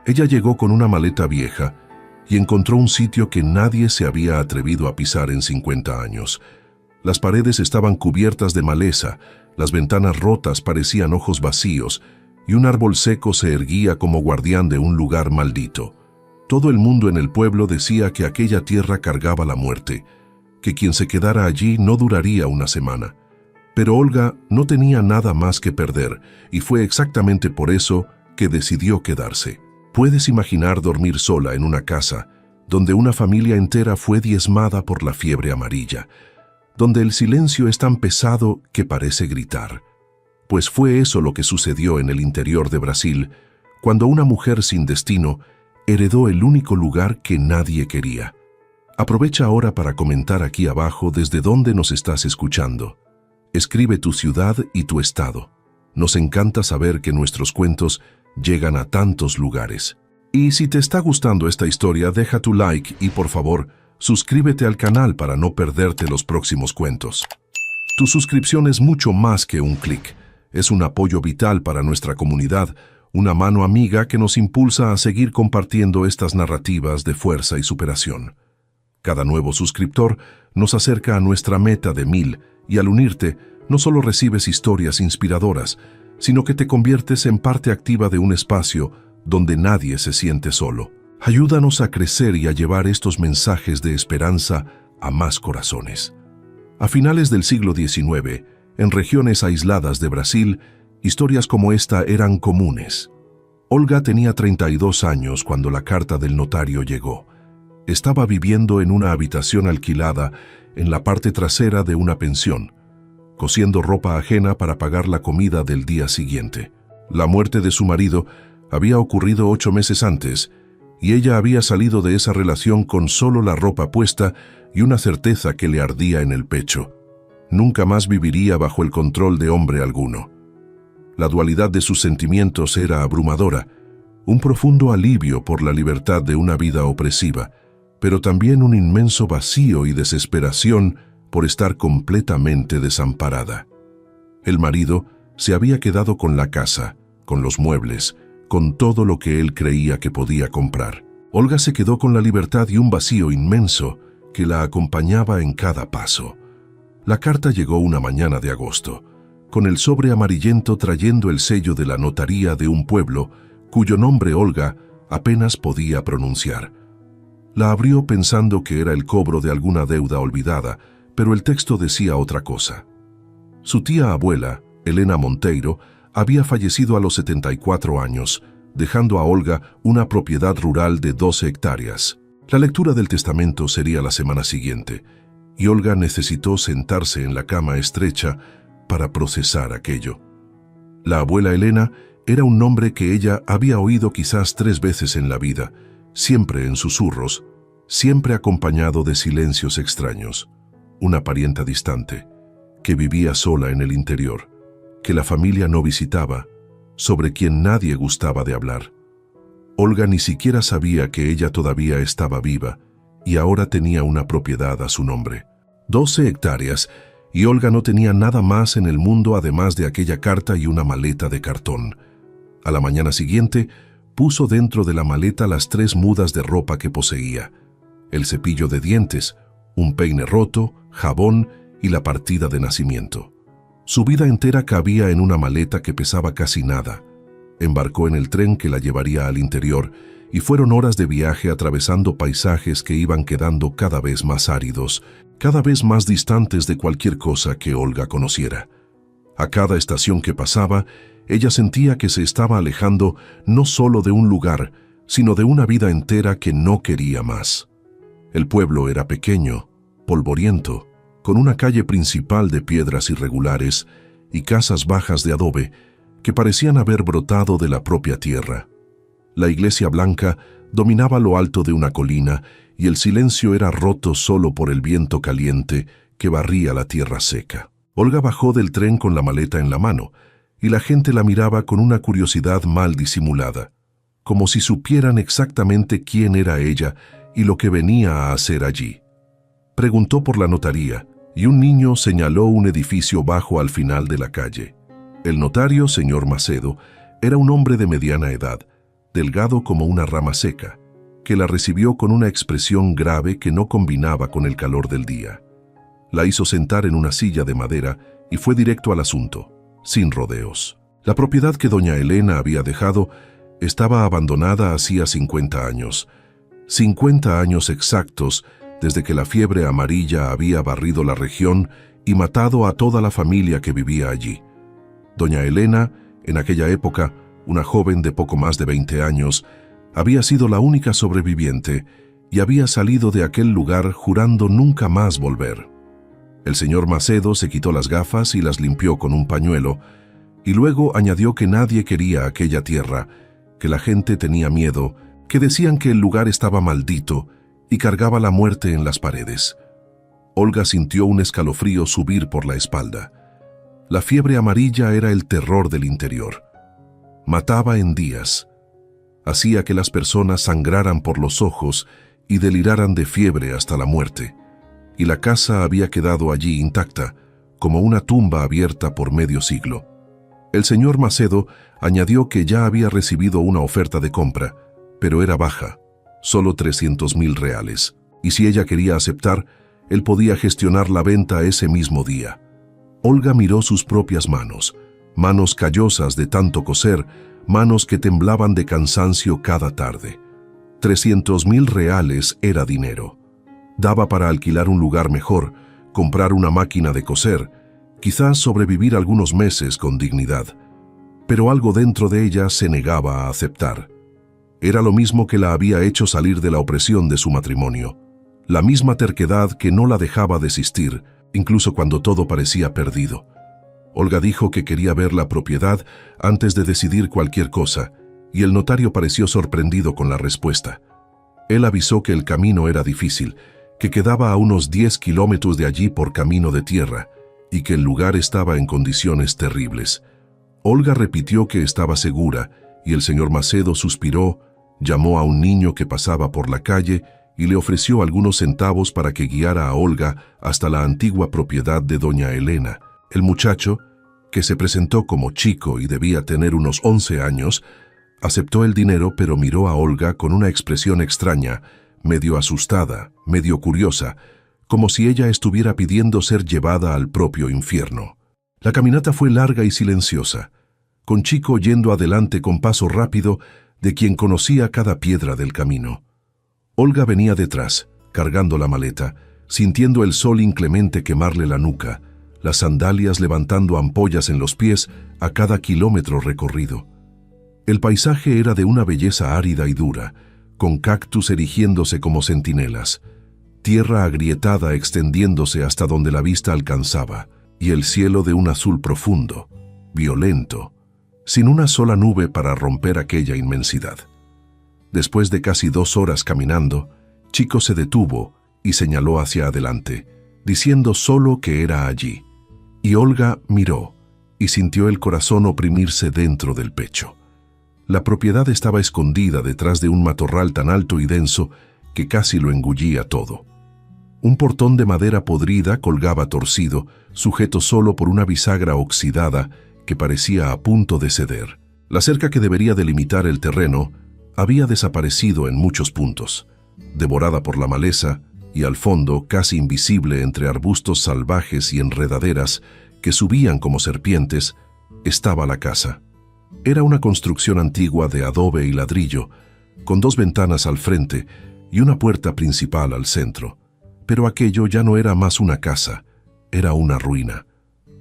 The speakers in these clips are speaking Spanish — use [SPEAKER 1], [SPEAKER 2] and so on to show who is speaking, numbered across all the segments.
[SPEAKER 1] Ella llegó con una maleta vieja y encontró un sitio que nadie se había atrevido a pisar en 50 años. Las paredes estaban cubiertas de maleza, las ventanas rotas parecían ojos vacíos y un árbol seco se erguía como guardián de un lugar maldito. Todo el mundo en el pueblo decía que aquella tierra cargaba la muerte, que quien se quedara allí no duraría una semana. Pero Olga no tenía nada más que perder y fue exactamente por eso que decidió quedarse. Puedes imaginar dormir sola en una casa donde una familia entera fue diezmada por la fiebre amarilla, donde el silencio es tan pesado que parece gritar. Pues fue eso lo que sucedió en el interior de Brasil, cuando una mujer sin destino heredó el único lugar que nadie quería. Aprovecha ahora para comentar aquí abajo desde dónde nos estás escuchando. Escribe tu ciudad y tu estado. Nos encanta saber que nuestros cuentos llegan a tantos lugares. Y si te está gustando esta historia, deja tu like y por favor, suscríbete al canal para no perderte los próximos cuentos. Tu suscripción es mucho más que un clic. Es un apoyo vital para nuestra comunidad, una mano amiga que nos impulsa a seguir compartiendo estas narrativas de fuerza y superación. Cada nuevo suscriptor nos acerca a nuestra meta de 1000 y al unirte, no solo recibes historias inspiradoras, sino que te conviertes en parte activa de un espacio donde nadie se siente solo. Ayúdanos a crecer y a llevar estos mensajes de esperanza a más corazones. A finales del siglo XIX, en regiones aisladas de Brasil, historias como esta eran comunes. Olga tenía 32 años cuando la carta del notario llegó. Estaba viviendo en una habitación alquilada en la parte trasera de una pensión, cosiendo ropa ajena para pagar la comida del día siguiente. La muerte de su marido había ocurrido 8 meses antes, y ella había salido de esa relación con solo la ropa puesta y una certeza que le ardía en el pecho. Nunca más viviría bajo el control de hombre alguno. La dualidad de sus sentimientos era abrumadora, un profundo alivio por la libertad de una vida opresiva, pero también un inmenso vacío y desesperación por estar completamente desamparada. El marido se había quedado con la casa, con los muebles, con todo lo que él creía que podía comprar. Olga se quedó con la libertad y un vacío inmenso que la acompañaba en cada paso. La carta llegó una mañana de agosto, con el sobre amarillento trayendo el sello de la notaría de un pueblo cuyo nombre Olga apenas podía pronunciar. La abrió pensando que era el cobro de alguna deuda olvidada, pero el texto decía otra cosa. Su tía abuela, Helena Monteiro, había fallecido a los 74 años, dejando a Olga una propiedad rural de 12 hectáreas. La lectura del testamento sería la semana siguiente, y Olga necesitó sentarse en la cama estrecha para procesar aquello. La abuela Helena era un nombre que ella había oído quizás 3 veces en la vida, siempre en susurros, siempre acompañado de silencios extraños. Una parienta distante, que vivía sola en el interior, que la familia no visitaba, sobre quien nadie gustaba de hablar. Olga ni siquiera sabía que ella todavía estaba viva y ahora tenía una propiedad a su nombre. 12 hectáreas, y Olga no tenía nada más en el mundo además de aquella carta y una maleta de cartón. A la mañana siguiente, puso dentro de la maleta las 3 mudas de ropa que poseía, el cepillo de dientes, un peine roto, jabón y la partida de nacimiento. Su vida entera cabía en una maleta que pesaba casi nada. Embarcó en el tren que la llevaría al interior y fueron horas de viaje atravesando paisajes que iban quedando cada vez más áridos, cada vez más distantes de cualquier cosa que Olga conociera. A cada estación que pasaba, ella sentía que se estaba alejando no solo de un lugar, sino de una vida entera que no quería más. El pueblo era pequeño, polvoriento, con una calle principal de piedras irregulares y casas bajas de adobe que parecían haber brotado de la propia tierra. La iglesia blanca dominaba lo alto de una colina y el silencio era roto solo por el viento caliente que barría la tierra seca. Olga bajó del tren con la maleta en la mano y la gente la miraba con una curiosidad mal disimulada, como si supieran exactamente quién era ella y lo que venía a hacer allí. Preguntó por la notaría y un niño señaló un edificio bajo al final de la calle. El notario, señor Macedo, era un hombre de mediana edad, delgado como una rama seca, que la recibió con una expresión grave que no combinaba con el calor del día. La hizo sentar en una silla de madera y fue directo al asunto, sin rodeos. La propiedad que doña Elena había dejado estaba abandonada hacía 50 años. 50 años exactos desde que la fiebre amarilla había barrido la región y matado a toda la familia que vivía allí. Doña Elena, en aquella época, una joven de poco más de 20 años, había sido la única sobreviviente y había salido de aquel lugar jurando nunca más volver. El señor Macedo se quitó las gafas y las limpió con un pañuelo, y luego añadió que nadie quería aquella tierra, que la gente tenía miedo, que decían que el lugar estaba maldito y cargaba la muerte en las paredes. Olga sintió un escalofrío subir por la espalda. La fiebre amarilla era el terror del interior. Mataba en días. Hacía que las personas sangraran por los ojos y deliraran de fiebre hasta la muerte. Y la casa había quedado allí intacta, como una tumba abierta por medio siglo. El señor Macedo añadió que ya había recibido una oferta de compra, pero era baja, solo 300.000 reales, y si ella quería aceptar, él podía gestionar la venta ese mismo día. Olga miró sus propias manos, manos callosas de tanto coser, manos que temblaban de cansancio cada tarde. 300.000 reales era dinero. Daba para alquilar un lugar mejor, comprar una máquina de coser, quizás sobrevivir algunos meses con dignidad. Pero algo dentro de ella se negaba a aceptar. Era lo mismo que la había hecho salir de la opresión de su matrimonio. La misma terquedad que no la dejaba desistir, incluso cuando todo parecía perdido. Olga dijo que quería ver la propiedad antes de decidir cualquier cosa, y el notario pareció sorprendido con la respuesta. Él avisó que el camino era difícil, que quedaba a unos 10 kilómetros de allí por camino de tierra, y que el lugar estaba en condiciones terribles. Olga repitió que estaba segura, y el señor Macedo suspiró, llamó a un niño que pasaba por la calle y le ofreció algunos centavos para que guiara a Olga hasta la antigua propiedad de doña Elena. El muchacho, que se presentó como chico y debía tener unos 11 años, aceptó el dinero pero miró a Olga con una expresión extraña, medio asustada, medio curiosa, como si ella estuviera pidiendo ser llevada al propio infierno. La caminata fue larga y silenciosa, con Chico yendo adelante con paso rápido de quien conocía cada piedra del camino. Olga venía detrás, cargando la maleta, sintiendo el sol inclemente quemarle la nuca, las sandalias levantando ampollas en los pies a cada kilómetro recorrido. El paisaje era de una belleza árida y dura, con cactus erigiéndose como centinelas, tierra agrietada extendiéndose hasta donde la vista alcanzaba, y el cielo de un azul profundo, violento, sin una sola nube para romper aquella inmensidad. Después de casi 2 horas caminando, Chico se detuvo y señaló hacia adelante, diciendo solo que era allí. Y Olga miró y sintió el corazón oprimirse dentro del pecho. La propiedad estaba escondida detrás de un matorral tan alto y denso que casi lo engullía todo. Un portón de madera podrida colgaba torcido, sujeto solo por una bisagra oxidada que parecía a punto de ceder. La cerca que debería delimitar el terreno había desaparecido en muchos puntos, devorada por la maleza, y al fondo, casi invisible entre arbustos salvajes y enredaderas que subían como serpientes, estaba la casa. Era una construcción antigua de adobe y ladrillo, con 2 ventanas al frente y una puerta principal al centro. Pero aquello ya no era más una casa, era una ruina.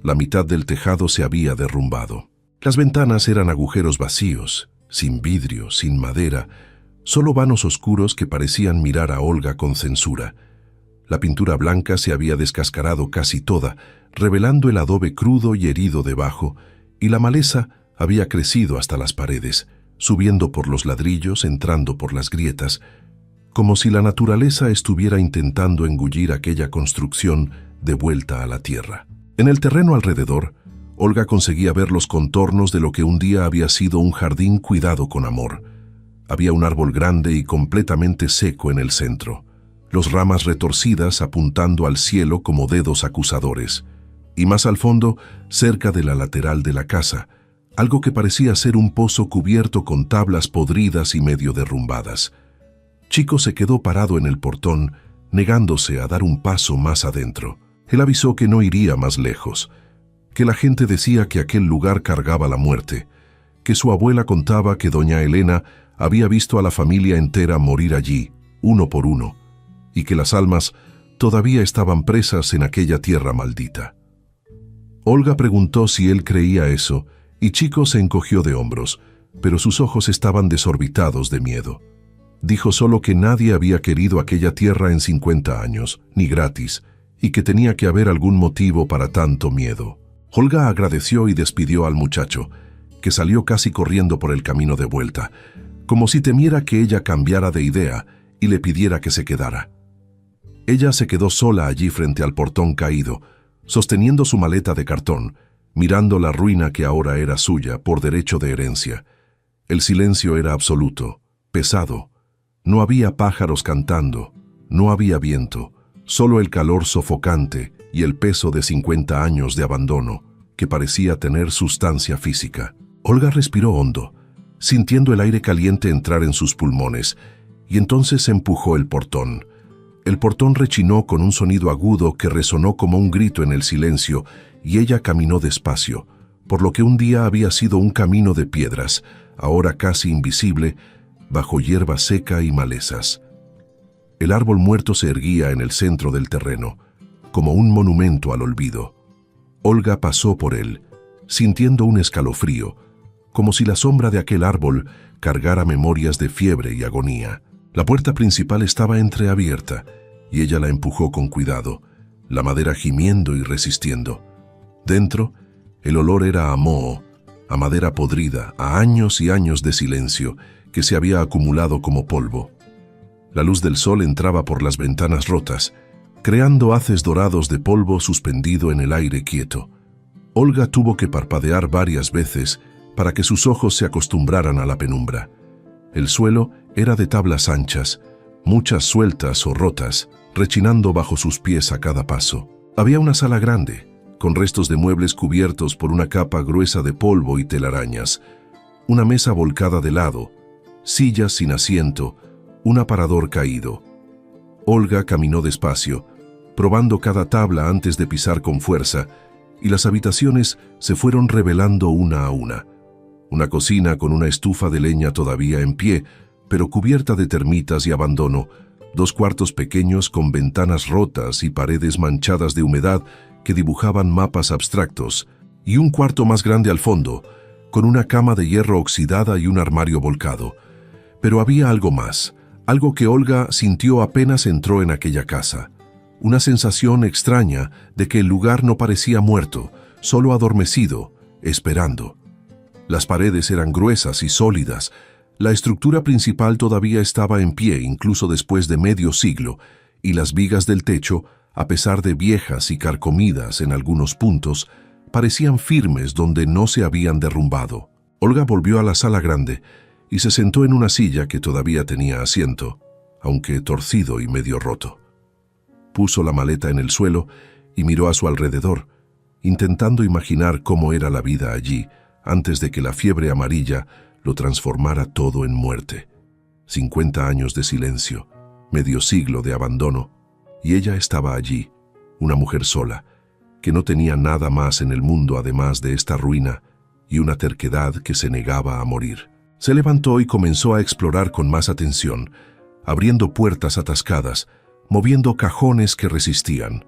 [SPEAKER 1] La mitad del tejado se había derrumbado. Las ventanas eran agujeros vacíos, sin vidrio, sin madera, solo vanos oscuros que parecían mirar a Olga con censura. La pintura blanca se había descascarado casi toda, revelando el adobe crudo y herido debajo, y la maleza había crecido hasta las paredes, subiendo por los ladrillos, entrando por las grietas, como si la naturaleza estuviera intentando engullir aquella construcción de vuelta a la tierra. En el terreno alrededor, Olga conseguía ver los contornos de lo que un día había sido un jardín cuidado con amor. Había un árbol grande y completamente seco en el centro, los ramas retorcidas apuntando al cielo como dedos acusadores, y más al fondo, cerca de la lateral de la casa, algo que parecía ser un pozo cubierto con tablas podridas y medio derrumbadas. Chico se quedó parado en el portón, negándose a dar un paso más adentro. Él avisó que no iría más lejos, que la gente decía que aquel lugar cargaba la muerte, que su abuela contaba que doña Elena había visto a la familia entera morir allí, uno por uno, y que las almas todavía estaban presas en aquella tierra maldita. Olga preguntó si él creía eso, y Chico se encogió de hombros, pero sus ojos estaban desorbitados de miedo. Dijo solo que nadie había querido aquella tierra en 50 años, ni gratis, y que tenía que haber algún motivo para tanto miedo. Olga agradeció y despidió al muchacho, que salió casi corriendo por el camino de vuelta, como si temiera que ella cambiara de idea y le pidiera que se quedara. Ella se quedó sola allí frente al portón caído, sosteniendo su maleta de cartón, mirando la ruina que ahora era suya por derecho de herencia. El silencio era absoluto, pesado. No había pájaros cantando, no había viento, solo el calor sofocante y el peso de 50 años de abandono, que parecía tener sustancia física. Olga respiró hondo, sintiendo el aire caliente entrar en sus pulmones, y entonces empujó el portón. El portón rechinó con un sonido agudo que resonó como un grito en el silencio, y ella caminó despacio, por lo que un día había sido un camino de piedras, ahora casi invisible, bajo hierba seca y malezas. El árbol muerto se erguía en el centro del terreno, como un monumento al olvido. Olga pasó por él, sintiendo un escalofrío, como si la sombra de aquel árbol cargara memorias de fiebre y agonía. La puerta principal estaba entreabierta, y ella la empujó con cuidado, la madera gimiendo y resistiendo. Dentro, el olor era a moho, a madera podrida, a años y años de silencio que se había acumulado como polvo. La luz del sol entraba por las ventanas rotas, creando haces dorados de polvo suspendido en el aire quieto. Olga tuvo que parpadear varias veces para que sus ojos se acostumbraran a la penumbra. El suelo era de tablas anchas, muchas sueltas o rotas, rechinando bajo sus pies a cada paso. Había una sala grande, con restos de muebles cubiertos por una capa gruesa de polvo y telarañas, una mesa volcada de lado, sillas sin asiento, un aparador caído. Olga caminó despacio, probando cada tabla antes de pisar con fuerza, y las habitaciones se fueron revelando una a una. Una cocina con una estufa de leña todavía en pie, pero cubierta de termitas y abandono, 2 cuartos pequeños con ventanas rotas y paredes manchadas de humedad que dibujaban mapas abstractos, y un cuarto más grande al fondo, con una cama de hierro oxidada y un armario volcado. Pero había algo más, algo que Olga sintió apenas entró en aquella casa. Una sensación extraña de que el lugar no parecía muerto, solo adormecido, esperando. Las paredes eran gruesas y sólidas. La estructura principal todavía estaba en pie incluso después de medio siglo, y las vigas del techo, a pesar de viejas y carcomidas en algunos puntos, parecían firmes donde no se habían derrumbado. Olga volvió a la sala grande y se sentó en una silla que todavía tenía asiento, aunque torcido y medio roto. Puso la maleta en el suelo y miró a su alrededor, intentando imaginar cómo era la vida allí, antes de que la fiebre amarilla lo transformara todo en muerte. 50 años de silencio, medio siglo de abandono, y ella estaba allí, una mujer sola, que no tenía nada más en el mundo además de esta ruina y una terquedad que se negaba a morir. Se levantó y comenzó a explorar con más atención, abriendo puertas atascadas, moviendo cajones que resistían.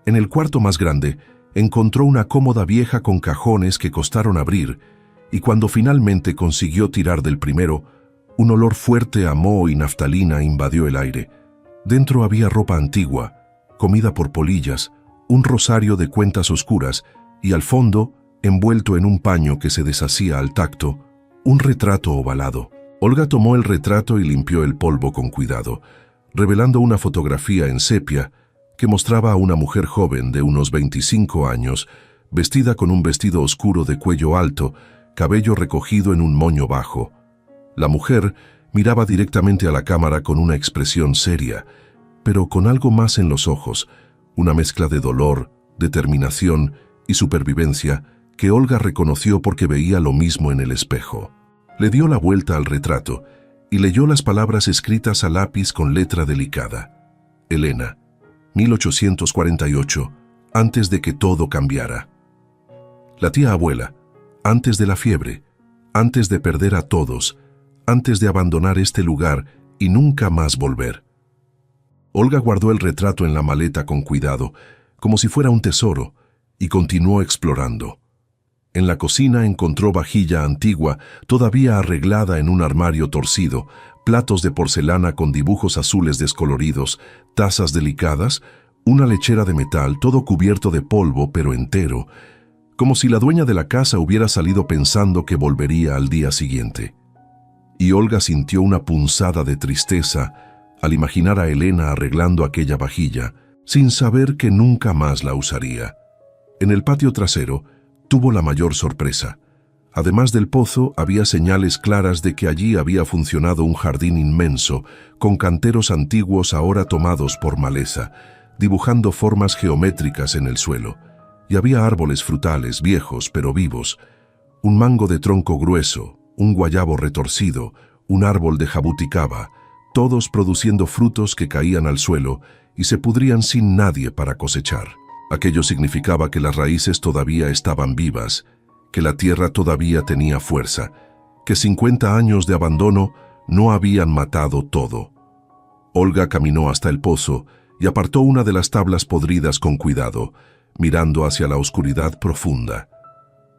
[SPEAKER 1] En el cuarto más grande, encontró una cómoda vieja con cajones que costaron abrir, y cuando finalmente consiguió tirar del primero, un olor fuerte a moho y naftalina invadió el aire. Dentro había ropa antigua, comida por polillas, un rosario de cuentas oscuras, y al fondo, envuelto en un paño que se deshacía al tacto, un retrato ovalado. Olga tomó el retrato y limpió el polvo con cuidado, revelando una fotografía en sepia que mostraba a una mujer joven de unos 25 años, vestida con un vestido oscuro de cuello alto, cabello recogido en un moño bajo. La mujer miraba directamente a la cámara con una expresión seria, pero con algo más en los ojos, una mezcla de dolor, determinación y supervivencia que Olga reconoció porque veía lo mismo en el espejo. Le dio la vuelta al retrato y leyó las palabras escritas a lápiz con letra delicada. Elena, 1848, antes de que todo cambiara. La tía abuela, antes de la fiebre, antes de perder a todos, antes de abandonar este lugar y nunca más volver. Olga guardó el retrato en la maleta con cuidado, como si fuera un tesoro, y continuó explorando. En la cocina encontró vajilla antigua, todavía arreglada en un armario torcido, platos de porcelana con dibujos azules descoloridos, tazas delicadas, una lechera de metal, todo cubierto de polvo pero entero, como si la dueña de la casa hubiera salido pensando que volvería al día siguiente. Y Olga sintió una punzada de tristeza al imaginar a Elena arreglando aquella vajilla, sin saber que nunca más la usaría. En el patio trasero tuvo la mayor sorpresa. Además del pozo, había señales claras de que allí había funcionado un jardín inmenso, con canteros antiguos ahora tomados por maleza, dibujando formas geométricas en el suelo. Y había árboles frutales, viejos pero vivos, un mango de tronco grueso, un guayabo retorcido, un árbol de jabuticaba, todos produciendo frutos que caían al suelo y se pudrían sin nadie para cosechar. Aquello significaba que las raíces todavía estaban vivas, que la tierra todavía tenía fuerza, que 50 años de abandono no habían matado todo. Olga caminó hasta el pozo y apartó una de las tablas podridas con cuidado, mirando hacia la oscuridad profunda.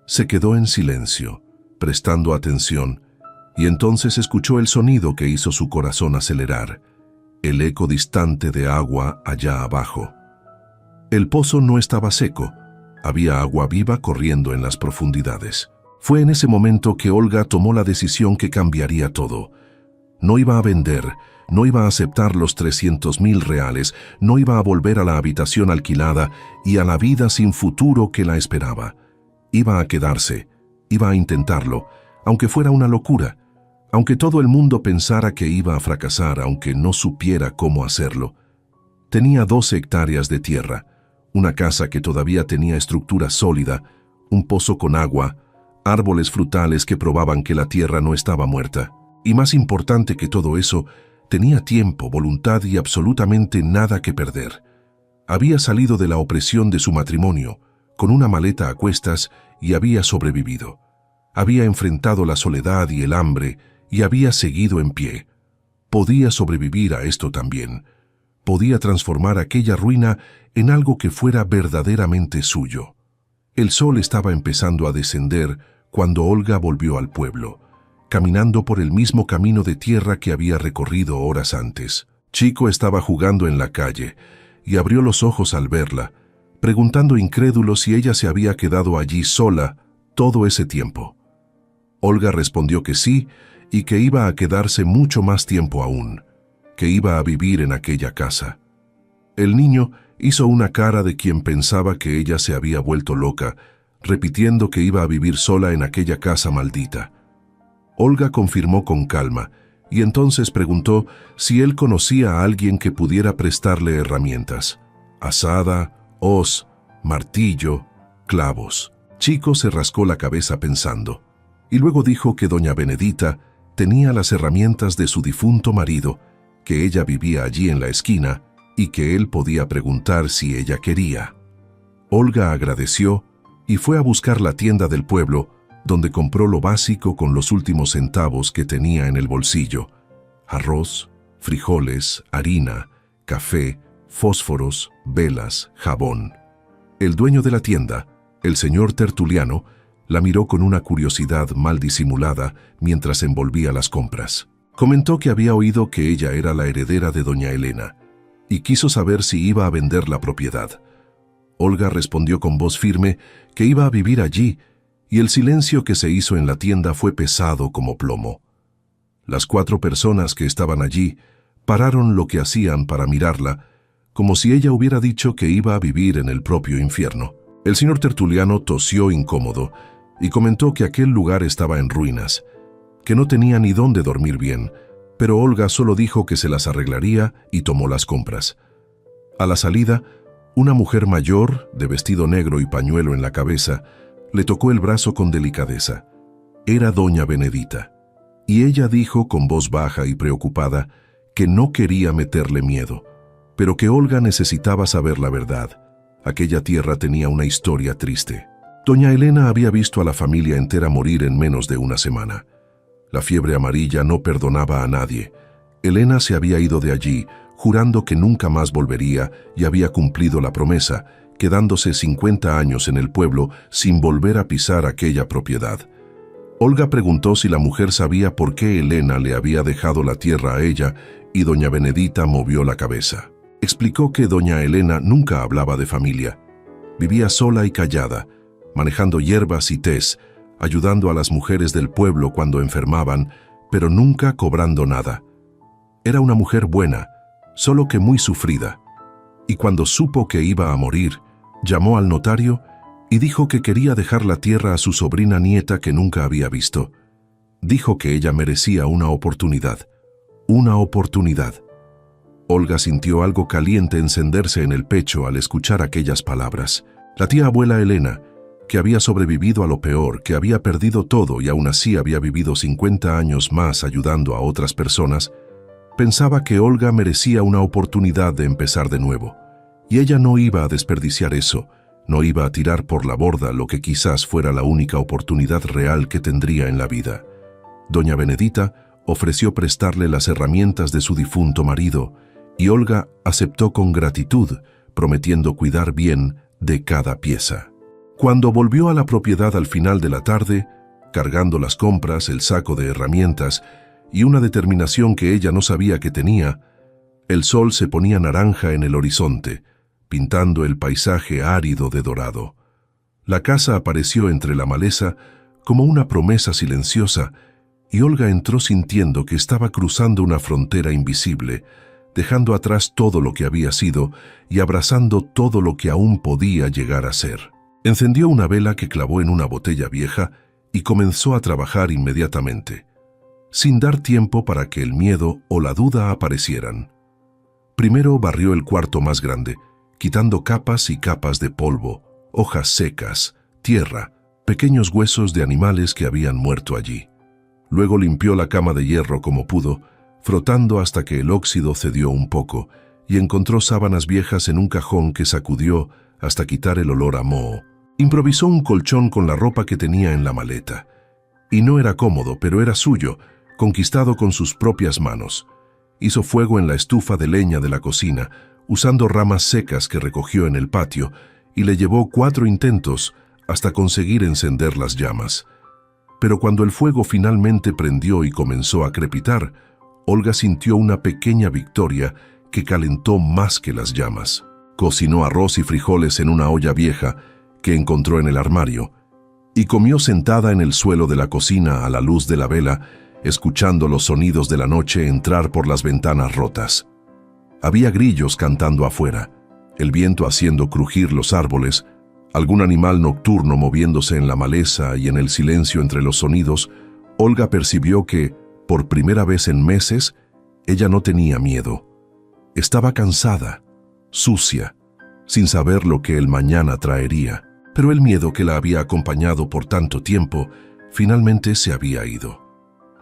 [SPEAKER 1] Se quedó en silencio, prestando atención, y entonces escuchó el sonido que hizo su corazón acelerar, el eco distante de agua allá abajo. El pozo no estaba seco, había agua viva corriendo en las profundidades. Fue en ese momento que Olga tomó la decisión que cambiaría todo. No iba a vender, no iba a aceptar los 300.000 reales, no iba a volver a la habitación alquilada y a la vida sin futuro que la esperaba. Iba a quedarse, iba a intentarlo, aunque fuera una locura, aunque todo el mundo pensara que iba a fracasar, aunque no supiera cómo hacerlo. Tenía 12 hectáreas de tierra, una casa que todavía tenía estructura sólida, un pozo con agua, árboles frutales que probaban que la tierra no estaba muerta. Y más importante que todo eso, tenía tiempo, voluntad y absolutamente nada que perder. Había salido de la opresión de su matrimonio, con una maleta a cuestas, y había sobrevivido. Había enfrentado la soledad y el hambre, y había seguido en pie. Podía sobrevivir a esto también. Podía transformar aquella ruina en algo que fuera verdaderamente suyo. El sol estaba empezando a descender cuando Olga volvió al pueblo, caminando por el mismo camino de tierra que había recorrido horas antes. Chico estaba jugando en la calle y abrió los ojos al verla, preguntando incrédulo si ella se había quedado allí sola todo ese tiempo. Olga respondió que sí y que iba a quedarse mucho más tiempo aún, que iba a vivir en aquella casa. El niño hizo una cara de quien pensaba que ella se había vuelto loca, repitiendo que iba a vivir sola en aquella casa maldita. Olga confirmó con calma y entonces preguntó si él conocía a alguien que pudiera prestarle herramientas: azada, hoz, martillo, clavos. Chico se rascó la cabeza pensando, y luego dijo que doña Benedita tenía las herramientas de su difunto marido, que ella vivía allí en la esquina y que él podía preguntar si ella quería. Olga agradeció y fue a buscar la tienda del pueblo, donde compró lo básico con los últimos centavos que tenía en el bolsillo: arroz, frijoles, harina, café, fósforos, velas, jabón. El dueño de la tienda, el señor Tertuliano, la miró con una curiosidad mal disimulada mientras envolvía las compras. Comentó que había oído que ella era la heredera de doña Elena y quiso saber si iba a vender la propiedad. Olga respondió con voz firme que iba a vivir allí, y el silencio que se hizo en la tienda fue pesado como plomo. Las 4 personas que estaban allí pararon lo que hacían para mirarla, como si ella hubiera dicho que iba a vivir en el propio infierno. El señor Tertuliano tosió incómodo y comentó que aquel lugar estaba en ruinas, que no tenía ni dónde dormir bien, pero Olga solo dijo que se las arreglaría y tomó las compras. A la salida, una mujer mayor, de vestido negro y pañuelo en la cabeza, Le tocó el brazo con delicadeza. Era doña Benedita. Y ella dijo con voz baja y preocupada que no quería meterle miedo, pero que Olga necesitaba saber la verdad. Aquella tierra tenía una historia triste. Doña Elena había visto a la familia entera morir en menos de una semana. La fiebre amarilla no perdonaba a nadie. Elena se había ido de allí, jurando que nunca más volvería, y había cumplido la promesa, quedándose 50 años en el pueblo sin volver a pisar aquella propiedad. Olga preguntó si la mujer sabía por qué Elena le había dejado la tierra a ella, y doña Benedita movió la cabeza. Explicó que doña Elena nunca hablaba de familia. Vivía sola y callada, manejando hierbas y tés, ayudando a las mujeres del pueblo cuando enfermaban, pero nunca cobrando nada. Era una mujer buena, solo que muy sufrida. Y cuando supo que iba a morir, llamó al notario y dijo que quería dejar la tierra a su sobrina nieta que nunca había visto. Dijo que ella merecía una oportunidad. Una oportunidad. Olga sintió algo caliente encenderse en el pecho al escuchar aquellas palabras. La tía abuela Elena, que había sobrevivido a lo peor, que había perdido todo y aún así había vivido 50 años más ayudando a otras personas, pensaba que Olga merecía una oportunidad de empezar de nuevo. Y ella no iba a desperdiciar eso, no iba a tirar por la borda lo que quizás fuera la única oportunidad real que tendría en la vida. Doña Benedita ofreció prestarle las herramientas de su difunto marido, y Olga aceptó con gratitud, prometiendo cuidar bien de cada pieza. Cuando volvió a la propiedad al final de la tarde, cargando las compras, el saco de herramientas y una determinación que ella no sabía que tenía, el sol se ponía naranja en el horizonte, pintando el paisaje árido de dorado. La casa apareció entre la maleza como una promesa silenciosa, y Olga entró sintiendo que estaba cruzando una frontera invisible, dejando atrás todo lo que había sido y abrazando todo lo que aún podía llegar a ser. Encendió una vela que clavó en una botella vieja y comenzó a trabajar inmediatamente, sin dar tiempo para que el miedo o la duda aparecieran. Primero barrió el cuarto más grande, quitando capas y capas de polvo, hojas secas, tierra, pequeños huesos de animales que habían muerto allí. Luego limpió la cama de hierro como pudo, frotando hasta que el óxido cedió un poco, y encontró sábanas viejas en un cajón que sacudió hasta quitar el olor a moho. Improvisó un colchón con la ropa que tenía en la maleta. Y no era cómodo, pero era suyo, conquistado con sus propias manos. Hizo fuego en la estufa de leña de la cocina, usando ramas secas que recogió en el patio, y le llevó 4 intentos hasta conseguir encender las llamas. Pero cuando el fuego finalmente prendió y comenzó a crepitar, Olga sintió una pequeña victoria que calentó más que las llamas. Cocinó arroz y frijoles en una olla vieja que encontró en el armario, y comió sentada en el suelo de la cocina a la luz de la vela, escuchando los sonidos de la noche entrar por las ventanas rotas. Había grillos cantando afuera, el viento haciendo crujir los árboles, algún animal nocturno moviéndose en la maleza, y en el silencio entre los sonidos, Olga percibió que, por primera vez en meses, ella no tenía miedo. Estaba cansada, sucia, sin saber lo que el mañana traería, pero el miedo que la había acompañado por tanto tiempo finalmente se había ido.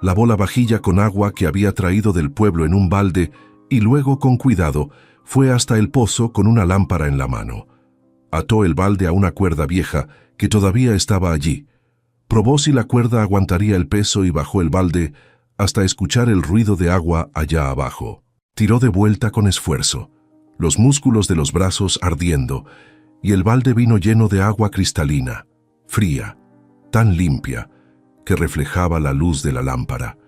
[SPEAKER 1] Lavó la vajilla con agua que había traído del pueblo en un balde y luego, con cuidado, fue hasta el pozo con una lámpara en la mano. Ató el balde a una cuerda vieja que todavía estaba allí. Probó si la cuerda aguantaría el peso y bajó el balde hasta escuchar el ruido de agua allá abajo. Tiró de vuelta con esfuerzo, los músculos de los brazos ardiendo, y el balde vino lleno de agua cristalina, fría, tan limpia, que reflejaba la luz de la lámpara.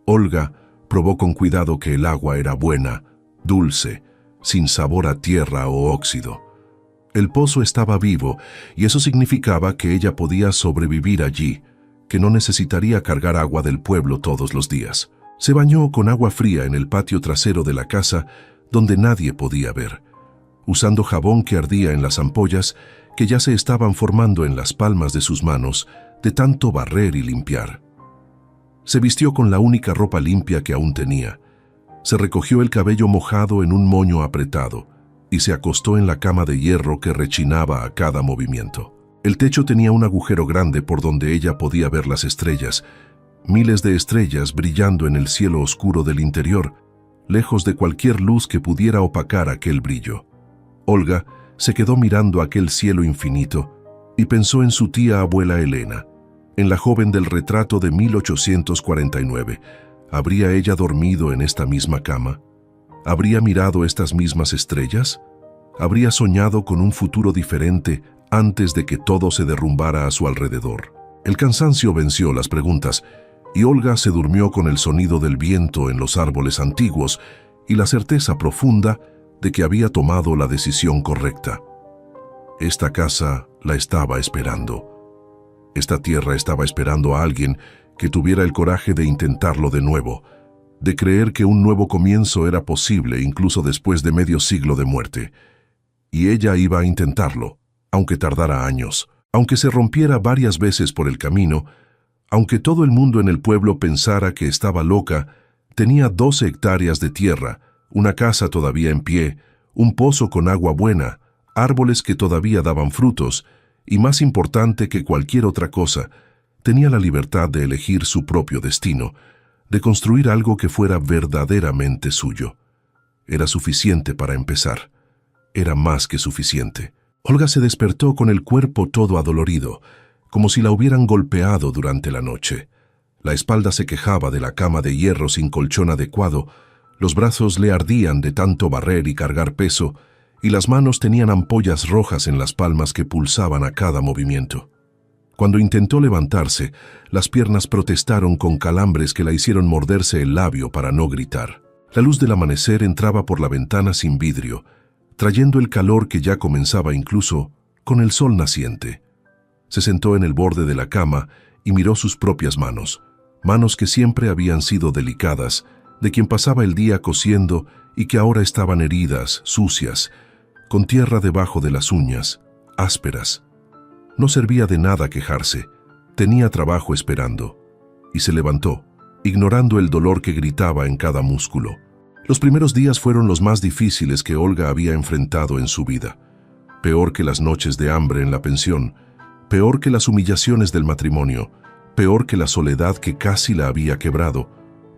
[SPEAKER 1] Olga probó con cuidado que el agua era buena, dulce, sin sabor a tierra o óxido. El pozo estaba vivo, y eso significaba que ella podía sobrevivir allí, que no necesitaría cargar agua del pueblo todos los días. Se bañó con agua fría en el patio trasero de la casa, donde nadie podía ver, usando jabón que ardía en las ampollas que ya se estaban formando en las palmas de sus manos de tanto barrer y limpiar. Se vistió con la única ropa limpia que aún tenía. Se recogió el cabello mojado en un moño apretado y se acostó en la cama de hierro que rechinaba a cada movimiento. El techo tenía un agujero grande por donde ella podía ver las estrellas, miles de estrellas brillando en el cielo oscuro del interior, lejos de cualquier luz que pudiera opacar aquel brillo. Olga se quedó mirando aquel cielo infinito y pensó en su tía abuela Elena, en la joven del retrato de 1849. ¿Habría ella dormido en esta misma cama? ¿Habría mirado estas mismas estrellas? ¿Habría soñado con un futuro diferente antes de que todo se derrumbara a su alrededor? El cansancio venció las preguntas y Olga se durmió con el sonido del viento en los árboles antiguos y la certeza profunda de que había tomado la decisión correcta. Esta casa la estaba esperando. Esta tierra estaba esperando a alguien que tuviera el coraje de intentarlo de nuevo, de creer que un nuevo comienzo era posible incluso después de medio siglo de muerte. Y ella iba a intentarlo, aunque tardara años, aunque se rompiera varias veces por el camino, aunque todo el mundo en el pueblo pensara que estaba loca. Tenía 12 hectáreas de tierra, una casa todavía en pie, un pozo con agua buena, árboles que todavía daban frutos, y más importante que cualquier otra cosa, tenía la libertad de elegir su propio destino, de construir algo que fuera verdaderamente suyo. Era suficiente para empezar. Era más que suficiente. Olga se despertó con el cuerpo todo adolorido, como si la hubieran golpeado durante la noche. La espalda se quejaba de la cama de hierro sin colchón adecuado, los brazos le ardían de tanto barrer y cargar peso, y las manos tenían ampollas rojas en las palmas que pulsaban a cada movimiento. Cuando intentó levantarse, las piernas protestaron con calambres que la hicieron morderse el labio para no gritar. La luz del amanecer entraba por la ventana sin vidrio, trayendo el calor que ya comenzaba incluso con el sol naciente. Se sentó en el borde de la cama y miró sus propias manos, manos que siempre habían sido delicadas, de quien pasaba el día cosiendo y que ahora estaban heridas, sucias, con tierra debajo de las uñas, ásperas. No servía de nada quejarse, tenía trabajo esperando, y se levantó, ignorando el dolor que gritaba en cada músculo. Los primeros días fueron los más difíciles que Olga había enfrentado en su vida, peor que las noches de hambre en la pensión, peor que las humillaciones del matrimonio, peor que la soledad que casi la había quebrado,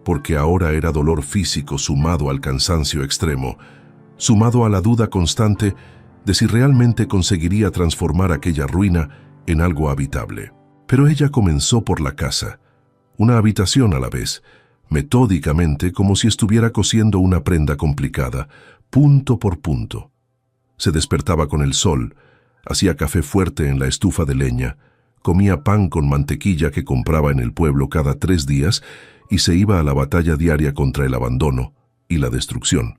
[SPEAKER 1] porque ahora era dolor físico sumado al cansancio extremo, sumado a la duda constante de si realmente conseguiría transformar aquella ruina en algo habitable. Pero ella comenzó por la casa, una habitación a la vez, metódicamente como si estuviera cosiendo una prenda complicada, punto por punto. Se despertaba con el sol, hacía café fuerte en la estufa de leña, comía pan con mantequilla que compraba en el pueblo cada 3 días y se iba a la batalla diaria contra el abandono y la destrucción.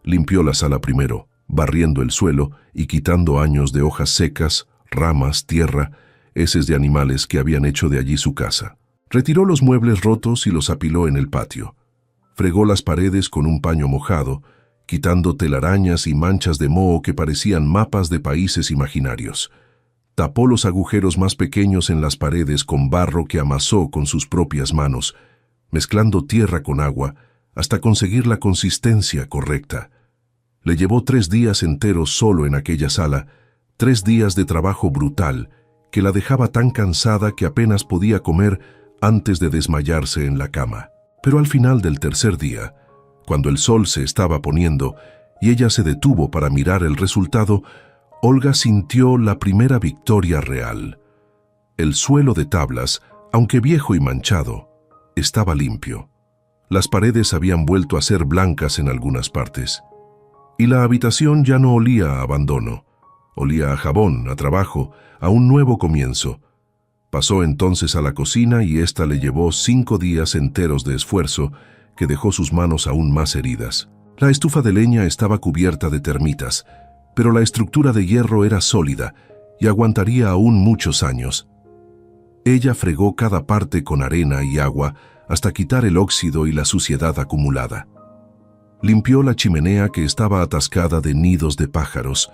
[SPEAKER 1] Limpió la sala primero, barriendo el suelo y quitando años de hojas secas, ramas, tierra, heces de animales que habían hecho de allí su casa. Retiró los muebles rotos y los apiló en el patio. Fregó las paredes con un paño mojado, quitando telarañas y manchas de moho que parecían mapas de países imaginarios. Tapó los agujeros más pequeños en las paredes con barro que amasó con sus propias manos, mezclando tierra con agua hasta conseguir la consistencia correcta. Le llevó 3 días enteros solo en aquella sala, 3 días de trabajo brutal que la dejaba tan cansada que apenas podía comer antes de desmayarse en la cama. Pero al final del 3er día, cuando el sol se estaba poniendo y ella se detuvo para mirar el resultado, Olga sintió la primera victoria real. El suelo de tablas, aunque viejo y manchado, estaba limpio. Las paredes habían vuelto a ser blancas en algunas partes. Y la habitación ya no olía a abandono. Olía a jabón, a trabajo, a un nuevo comienzo. Pasó entonces a la cocina y ésta le llevó 5 días enteros de esfuerzo que dejó sus manos aún más heridas. La estufa de leña estaba cubierta de termitas, pero la estructura de hierro era sólida y aguantaría aún muchos años. Ella fregó cada parte con arena y agua hasta quitar el óxido y la suciedad acumulada. Limpió la chimenea que estaba atascada de nidos de pájaros,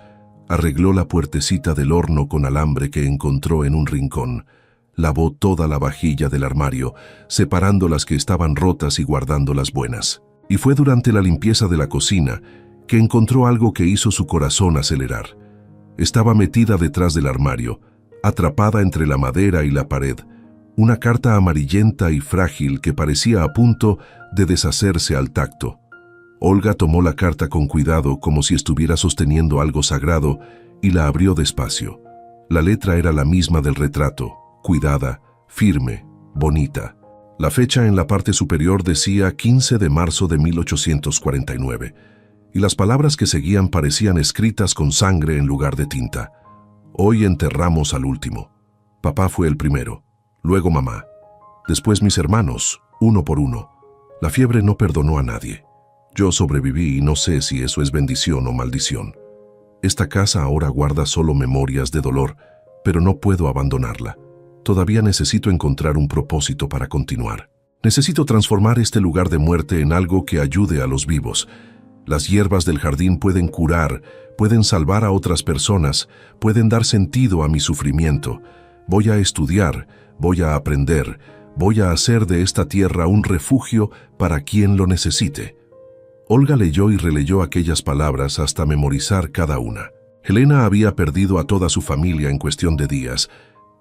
[SPEAKER 1] arregló la puertecita del horno con alambre que encontró en un rincón, lavó toda la vajilla del armario, separando las que estaban rotas y guardando las buenas. Y fue durante la limpieza de la cocina que encontró algo que hizo su corazón acelerar. Estaba metida detrás del armario, atrapada entre la madera y la pared, una carta amarillenta y frágil que parecía a punto de deshacerse al tacto. Olga tomó la carta con cuidado como si estuviera sosteniendo algo sagrado y la abrió despacio. La letra era la misma del retrato, cuidada, firme, bonita. La fecha en la parte superior decía 15 de marzo de 1849, y las palabras que seguían parecían escritas con sangre en lugar de tinta. Hoy enterramos al último. Papá fue el primero, luego mamá, después mis hermanos, uno por uno. La fiebre no perdonó a nadie. Yo sobreviví y no sé si eso es bendición o maldición. Esta casa ahora guarda solo memorias de dolor, pero no puedo abandonarla. Todavía necesito encontrar un propósito para continuar. Necesito transformar este lugar de muerte en algo que ayude a los vivos. Las hierbas del jardín pueden curar, pueden salvar a otras personas, pueden dar sentido a mi sufrimiento. Voy a estudiar, voy a aprender, voy a hacer de esta tierra un refugio para quien lo necesite. Olga leyó y releyó aquellas palabras hasta memorizar cada una. Helena había perdido a toda su familia en cuestión de días.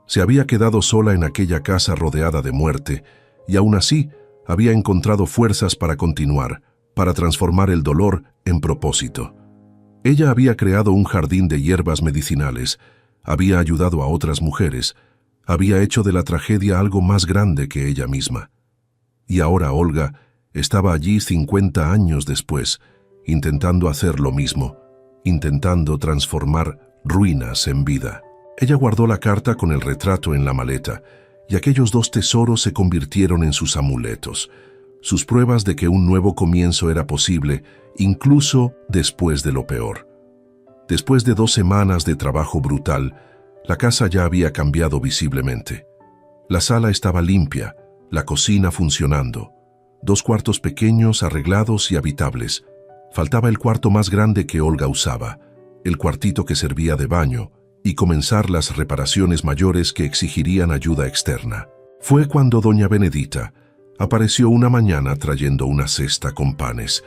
[SPEAKER 1] Se había quedado sola en aquella casa rodeada de muerte, y aún así había encontrado fuerzas para continuar, para transformar el dolor en propósito. Ella había creado un jardín de hierbas medicinales, había ayudado a otras mujeres, había hecho de la tragedia algo más grande que ella misma. Y ahora Olga estaba allí 50 años después, intentando hacer lo mismo, intentando transformar ruinas en vida. Ella guardó la carta con el retrato en la maleta, y aquellos dos tesoros se convirtieron en sus amuletos, sus pruebas de que un nuevo comienzo era posible, incluso después de lo peor. Después de 2 semanas de trabajo brutal, la casa ya había cambiado visiblemente. La sala estaba limpia, la cocina funcionando, 2 cuartos pequeños, arreglados y habitables. Faltaba el cuarto más grande que Olga usaba, el cuartito que servía de baño, y comenzar las reparaciones mayores que exigirían ayuda externa. Fue cuando doña Benedita apareció una mañana trayendo una cesta con panes,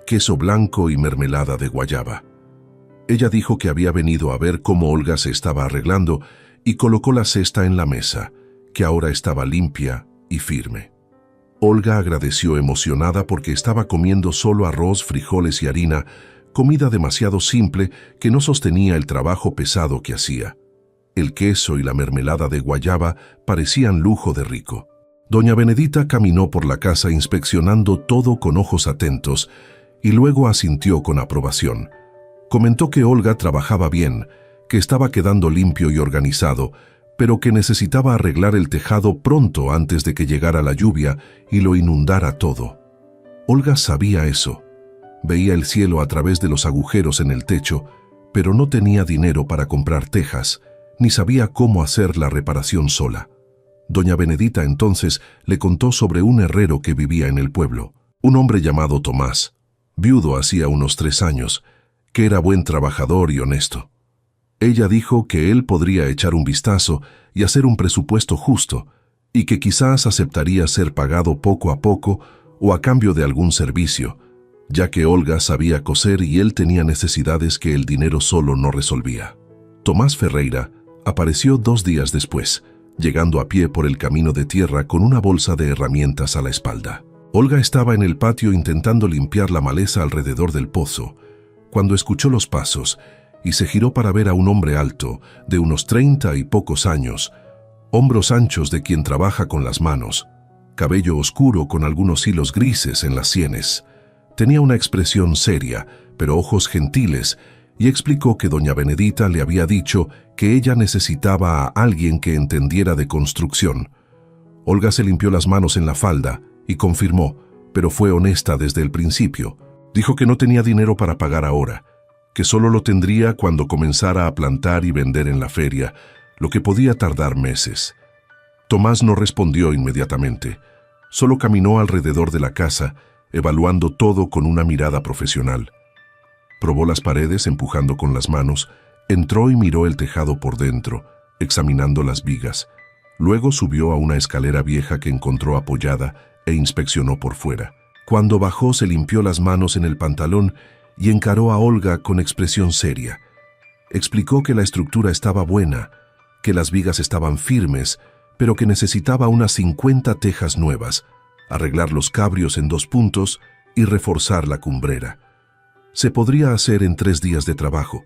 [SPEAKER 1] queso blanco y mermelada de guayaba. Ella dijo que había venido a ver cómo Olga se estaba arreglando y colocó la cesta en la mesa, que ahora estaba limpia y firme. Olga agradeció emocionada porque estaba comiendo solo arroz, frijoles y harina, comida demasiado simple que no sostenía el trabajo pesado que hacía. El queso y la mermelada de guayaba parecían lujo de rico. Doña Benedita caminó por la casa inspeccionando todo con ojos atentos y luego asintió con aprobación. Comentó que Olga trabajaba bien, que estaba quedando limpio y organizado, pero que necesitaba arreglar el tejado pronto antes de que llegara la lluvia y lo inundara todo. Olga sabía eso. Veía el cielo a través de los agujeros en el techo, pero no tenía dinero para comprar tejas, ni sabía cómo hacer la reparación sola. Doña Benedita entonces le contó sobre un herrero que vivía en el pueblo, un hombre llamado Tomás, viudo hacía unos 3 años, que era buen trabajador y honesto. Ella dijo que él podría echar un vistazo y hacer un presupuesto justo, y que quizás aceptaría ser pagado poco a poco o a cambio de algún servicio, ya que Olga sabía coser y él tenía necesidades que el dinero solo no resolvía. Tomás Ferreira apareció 2 días después, llegando a pie por el camino de tierra con una bolsa de herramientas a la espalda. Olga estaba en el patio intentando limpiar la maleza alrededor del pozo, cuando escuchó los pasos y se giró para ver a un hombre alto, de unos 30 y pocos años, hombros anchos de quien trabaja con las manos, cabello oscuro con algunos hilos grises en las sienes. Tenía una expresión seria, pero ojos gentiles, y explicó que doña Benedita le había dicho que ella necesitaba a alguien que entendiera de construcción. Olga se limpió las manos en la falda y confirmó, pero fue honesta desde el principio. Dijo que no tenía dinero para pagar ahora, que solo lo tendría cuando comenzara a plantar y vender en la feria, lo que podía tardar meses. Tomás no respondió inmediatamente, solo caminó alrededor de la casa, evaluando todo con una mirada profesional. Probó las paredes empujando con las manos, entró y miró el tejado por dentro, examinando las vigas. Luego subió a una escalera vieja que encontró apoyada e inspeccionó por fuera. Cuando bajó se limpió las manos en el pantalón y encaró a Olga con expresión seria. Explicó que la estructura estaba buena, que las vigas estaban firmes, pero que necesitaba unas 50 tejas nuevas, arreglar los cabrios en 2 puntos y reforzar la cumbrera. Se podría hacer en 3 días de trabajo.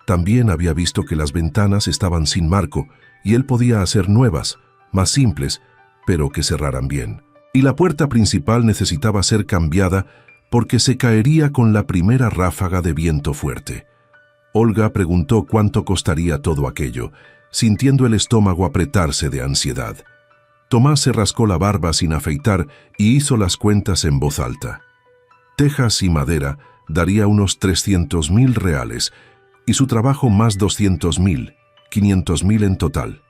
[SPEAKER 1] También había visto que las ventanas estaban sin marco y él podía hacer nuevas, más simples, pero que cerraran bien. Y la puerta principal necesitaba ser cambiada porque se caería con la primera ráfaga de viento fuerte. Olga preguntó cuánto costaría todo aquello, sintiendo el estómago apretarse de ansiedad. Tomás se rascó la barba sin afeitar y hizo las cuentas en voz alta. Tejas y madera daría unos 300.000 reales y su trabajo más 200.000, 500.000 en total.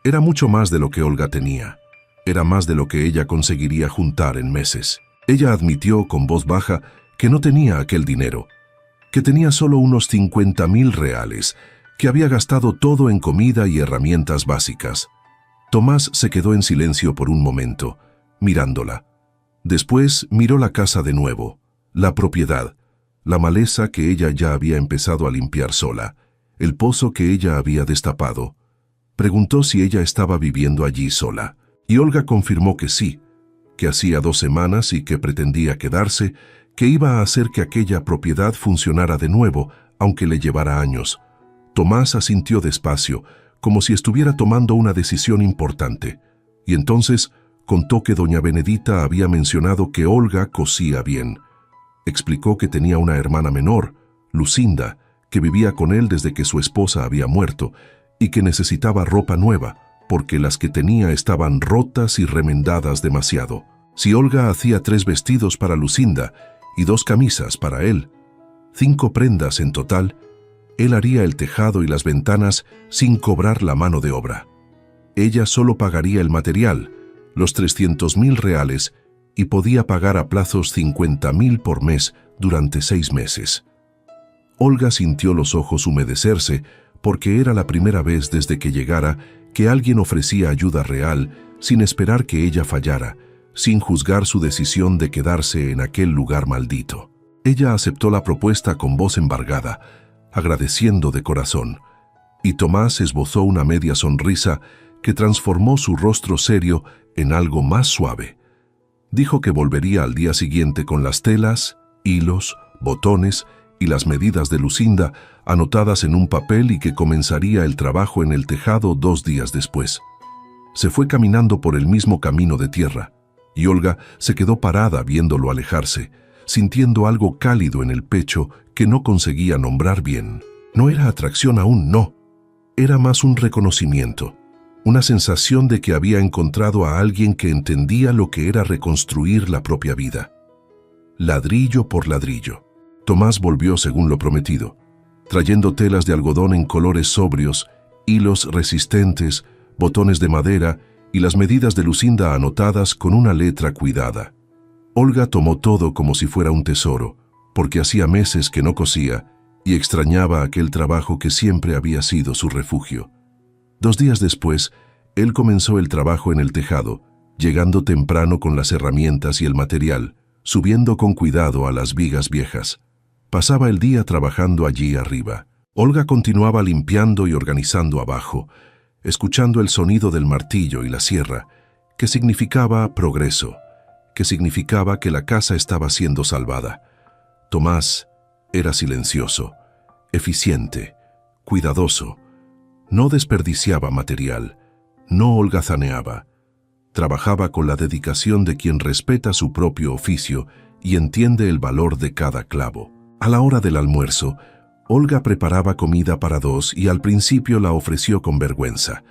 [SPEAKER 1] Era mucho más de lo que Olga tenía. Era más de lo que ella conseguiría juntar en meses. Ella admitió con voz baja que no tenía aquel dinero, que tenía solo unos 50.000 reales, que había gastado todo en comida y herramientas básicas. Tomás se quedó en silencio por un momento, mirándola. Después miró la casa de nuevo, la propiedad, la maleza que ella ya había empezado a limpiar sola, el pozo que ella había destapado. Preguntó si ella estaba viviendo allí sola, y Olga confirmó que sí, que hacía 2 semanas y que pretendía quedarse, que iba a hacer que aquella propiedad funcionara de nuevo, aunque le llevara años. Tomás asintió despacio, como si estuviera tomando una decisión importante, y entonces contó que doña Benedita había mencionado que Olga cosía bien. Explicó que tenía una hermana menor, Lucinda, que vivía con él desde que su esposa había muerto, y que necesitaba ropa nueva, porque las que tenía estaban rotas y remendadas demasiado. Si Olga hacía 3 vestidos para Lucinda y 2 camisas para él, 5 prendas en total, él haría el tejado y las ventanas sin cobrar la mano de obra. Ella solo pagaría el material, los 300.000 reales, y podía pagar a plazos 50.000 por mes durante 6 meses. Olga sintió los ojos humedecerse porque era la primera vez desde que llegara que alguien ofrecía ayuda real sin esperar que ella fallara, sin juzgar su decisión de quedarse en aquel lugar maldito. Ella aceptó la propuesta con voz embargada, agradeciendo de corazón, y Tomás esbozó una media sonrisa que transformó su rostro serio en algo más suave. Dijo que volvería al día siguiente con las telas, hilos, botones y las medidas de Lucinda anotadas en un papel y que comenzaría el trabajo en el tejado 2 días después. Se fue caminando por el mismo camino de tierra, y Olga se quedó parada viéndolo alejarse, sintiendo algo cálido en el pecho que no conseguía nombrar bien. No era atracción aún, no. Era más un reconocimiento, una sensación de que había encontrado a alguien que entendía lo que era reconstruir la propia vida. Ladrillo por ladrillo. Tomás volvió según lo prometido, trayendo telas de algodón en colores sobrios, hilos resistentes, botones de madera y las medidas de Lucinda anotadas con una letra cuidada. Olga tomó todo como si fuera un tesoro, porque hacía meses que no cosía y extrañaba aquel trabajo que siempre había sido su refugio. 2 días después, él comenzó el trabajo en el tejado, llegando temprano con las herramientas y el material, subiendo con cuidado a las vigas viejas. Pasaba el día trabajando allí arriba. Olga continuaba limpiando y organizando abajo, escuchando el sonido del martillo y la sierra, que significaba progreso, que significaba que la casa estaba siendo salvada. Tomás era silencioso, eficiente, cuidadoso. No desperdiciaba material, no holgazaneaba. Trabajaba con la dedicación de quien respeta su propio oficio y entiende el valor de cada clavo. A la hora del almuerzo, Olga preparaba comida para 2 y al principio la ofreció con vergüenza,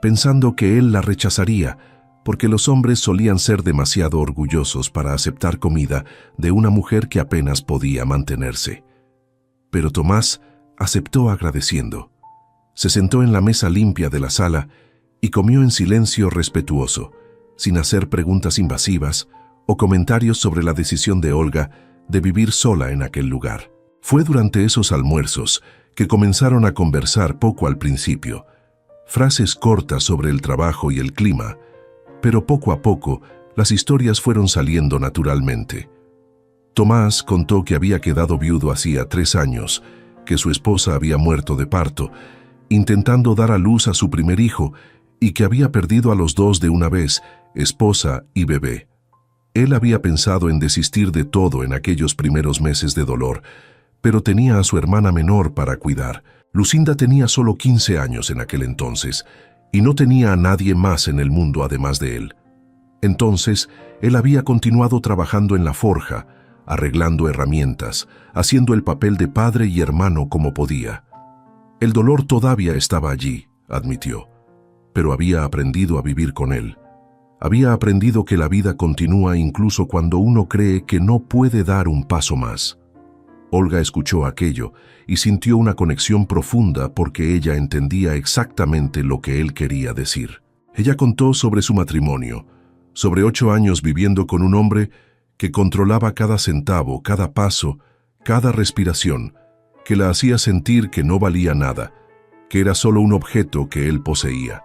[SPEAKER 1] pensando que él la rechazaría, porque los hombres solían ser demasiado orgullosos para aceptar comida de una mujer que apenas podía mantenerse. Pero Tomás aceptó agradeciendo. Se sentó en la mesa limpia de la sala y comió en silencio respetuoso, sin hacer preguntas invasivas o comentarios sobre la decisión de Olga de vivir sola en aquel lugar. Fue durante esos almuerzos que comenzaron a conversar poco al principio, frases cortas sobre el trabajo y el clima, pero poco a poco las historias fueron saliendo naturalmente. Tomás contó que había quedado viudo hacía 3 años, que su esposa había muerto de parto intentando dar a luz a su primer hijo y que había perdido a los dos de una vez, esposa y bebé. Él había pensado en desistir de todo en aquellos primeros meses de dolor, pero tenía a su hermana menor para cuidar. Lucinda tenía solo 15 años en aquel entonces y no tenía a nadie más en el mundo además de él. Entonces, él había continuado trabajando en la forja, arreglando herramientas, haciendo el papel de padre y hermano como podía. El dolor todavía estaba allí, admitió, pero había aprendido a vivir con él. Había aprendido que la vida continúa incluso cuando uno cree que no puede dar un paso más. Olga escuchó aquello y sintió una conexión profunda porque ella entendía exactamente lo que él quería decir. Ella contó sobre su matrimonio, sobre 8 años viviendo con un hombre que controlaba cada centavo, cada paso, cada respiración, que la hacía sentir que no valía nada, que era solo un objeto que él poseía.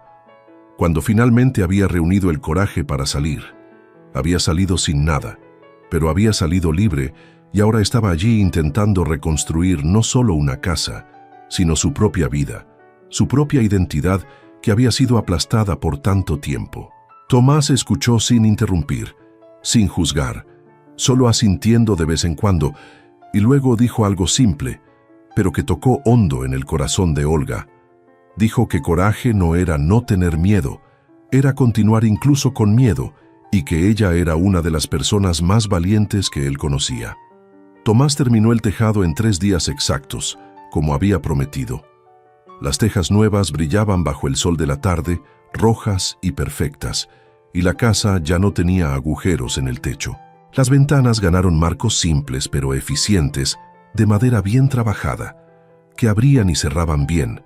[SPEAKER 1] Cuando finalmente había reunido el coraje para salir, había salido sin nada, pero había salido libre y ahora estaba allí intentando reconstruir no solo una casa, sino su propia vida, su propia identidad que había sido aplastada por tanto tiempo. Tomás escuchó sin interrumpir, sin juzgar, solo asintiendo de vez en cuando, y luego dijo algo simple, pero que tocó hondo en el corazón de Olga. Dijo que coraje no era no tener miedo, era continuar incluso con miedo, y que ella era una de las personas más valientes que él conocía. Tomás terminó el tejado en 3 días exactos, como había prometido. Las tejas nuevas brillaban bajo el sol de la tarde, rojas y perfectas, y la casa ya no tenía agujeros en el techo. Las ventanas ganaron marcos simples pero eficientes, de madera bien trabajada, que abrían y cerraban bien,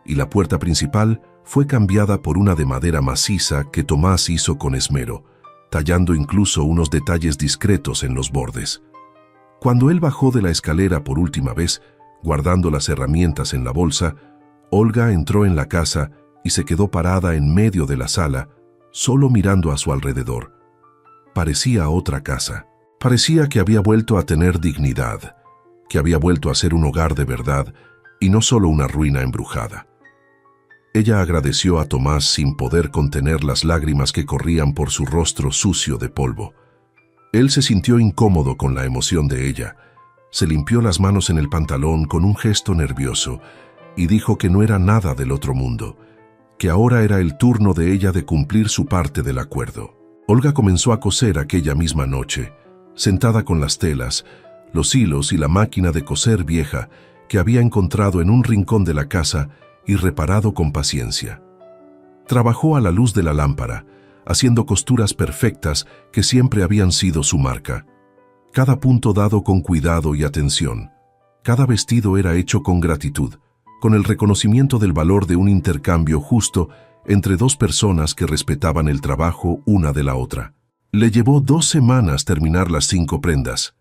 [SPEAKER 1] y la puerta principal fue cambiada por una de madera maciza que Tomás hizo con esmero, tallando incluso unos detalles discretos en los bordes. Cuando él bajó de la escalera por última vez, guardando las herramientas en la bolsa, Olga entró en la casa y se quedó parada en medio de la sala, solo mirando a su alrededor. Parecía otra casa. Parecía que había vuelto a tener dignidad, que había vuelto a ser un hogar de verdad y no solo una ruina embrujada. Ella agradeció a Tomás sin poder contener las lágrimas que corrían por su rostro sucio de polvo. Él se sintió incómodo con la emoción de ella, se limpió las manos en el pantalón con un gesto nervioso y dijo que no era nada del otro mundo, que ahora era el turno de ella de cumplir su parte del acuerdo. Olga comenzó a coser aquella misma noche, sentada con las telas, los hilos y la máquina de coser vieja que había encontrado en un rincón de la casa y reparado con paciencia. Trabajó a la luz de la lámpara, haciendo costuras perfectas que siempre habían sido su marca. Cada punto dado con cuidado y atención. Cada vestido era hecho con gratitud, con el reconocimiento del valor de un intercambio justo entre 2 personas que respetaban el trabajo una de la otra. Le llevó 2 semanas terminar las 5 prendas,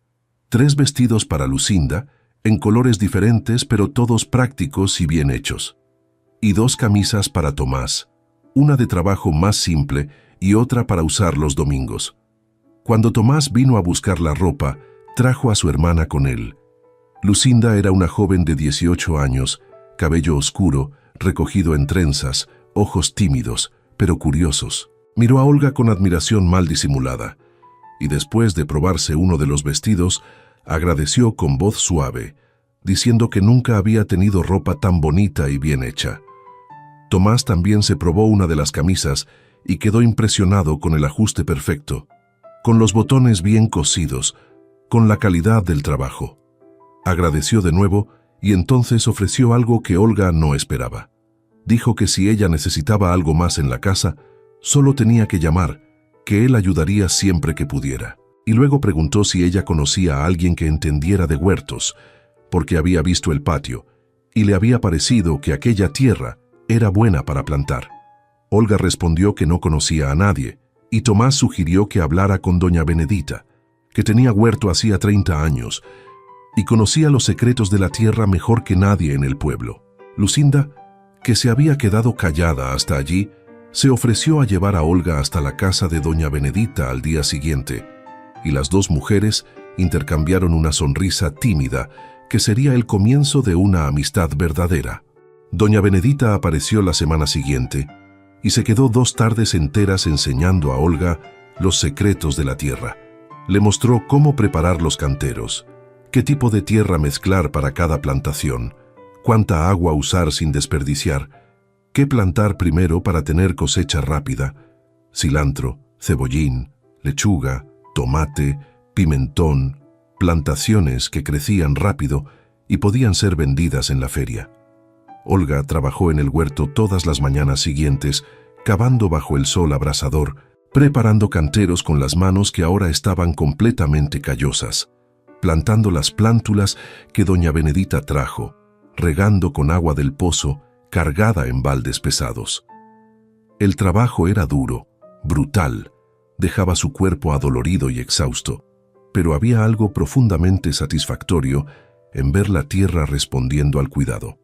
[SPEAKER 1] 3 vestidos para Lucinda, en colores diferentes pero todos prácticos y bien hechos, y 2 camisas para Tomás, una de trabajo más simple y otra para usar los domingos. Cuando Tomás vino a buscar la ropa, trajo a su hermana con él. Lucinda era una joven de 18 años, cabello oscuro, recogido en trenzas, ojos tímidos, pero curiosos. Miró a Olga con admiración mal disimulada, y después de probarse uno de los vestidos, agradeció con voz suave, diciendo que nunca había tenido ropa tan bonita y bien hecha. Tomás también se probó una de las camisas y quedó impresionado con el ajuste perfecto, con los botones bien cosidos, con la calidad del trabajo. Agradeció de nuevo y entonces ofreció algo que Olga no esperaba. Dijo que si ella necesitaba algo más en la casa, solo tenía que llamar, que él ayudaría siempre que pudiera. Y luego preguntó si ella conocía a alguien que entendiera de huertos, porque había visto el patio, y le había parecido que aquella tierra era buena para plantar. Olga respondió que no conocía a nadie, y Tomás sugirió que hablara con doña Benedita, que tenía huerto hacía 30 años, y conocía los secretos de la tierra mejor que nadie en el pueblo. Lucinda, que se había quedado callada hasta allí, se ofreció a llevar a Olga hasta la casa de doña Benedita al día siguiente, y las 2 mujeres intercambiaron una sonrisa tímida que sería el comienzo de una amistad verdadera. Doña Benedita apareció la semana siguiente y se quedó 2 tardes enteras enseñando a Olga los secretos de la tierra. Le mostró cómo preparar los canteros, qué tipo de tierra mezclar para cada plantación, cuánta agua usar sin desperdiciar, qué plantar primero para tener cosecha rápida, cilantro, cebollín, lechuga, tomate, pimentón, plantaciones que crecían rápido y podían ser vendidas en la feria. Olga trabajó en el huerto todas las mañanas siguientes, cavando bajo el sol abrasador, preparando canteros con las manos que ahora estaban completamente callosas, plantando las plántulas que doña Benedita trajo, regando con agua del pozo, cargada en baldes pesados. El trabajo era duro, brutal, dejaba su cuerpo adolorido y exhausto, pero había algo profundamente satisfactorio en ver la tierra respondiendo al cuidado.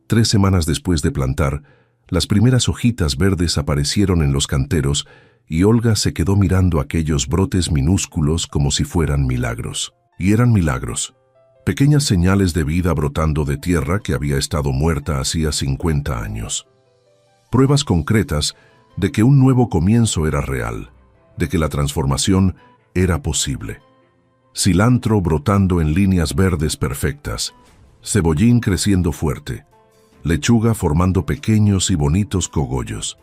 [SPEAKER 1] 3 semanas después de plantar, las primeras hojitas verdes aparecieron en los canteros y Olga se quedó mirando aquellos brotes minúsculos como si fueran milagros. Y eran milagros, pequeñas señales de vida brotando de tierra que había estado muerta hacía 50 años. Pruebas concretas de que un nuevo comienzo era real, de que la transformación era posible. Cilantro brotando en líneas verdes perfectas, cebollín creciendo fuerte, lechuga formando pequeños y bonitos cogollos.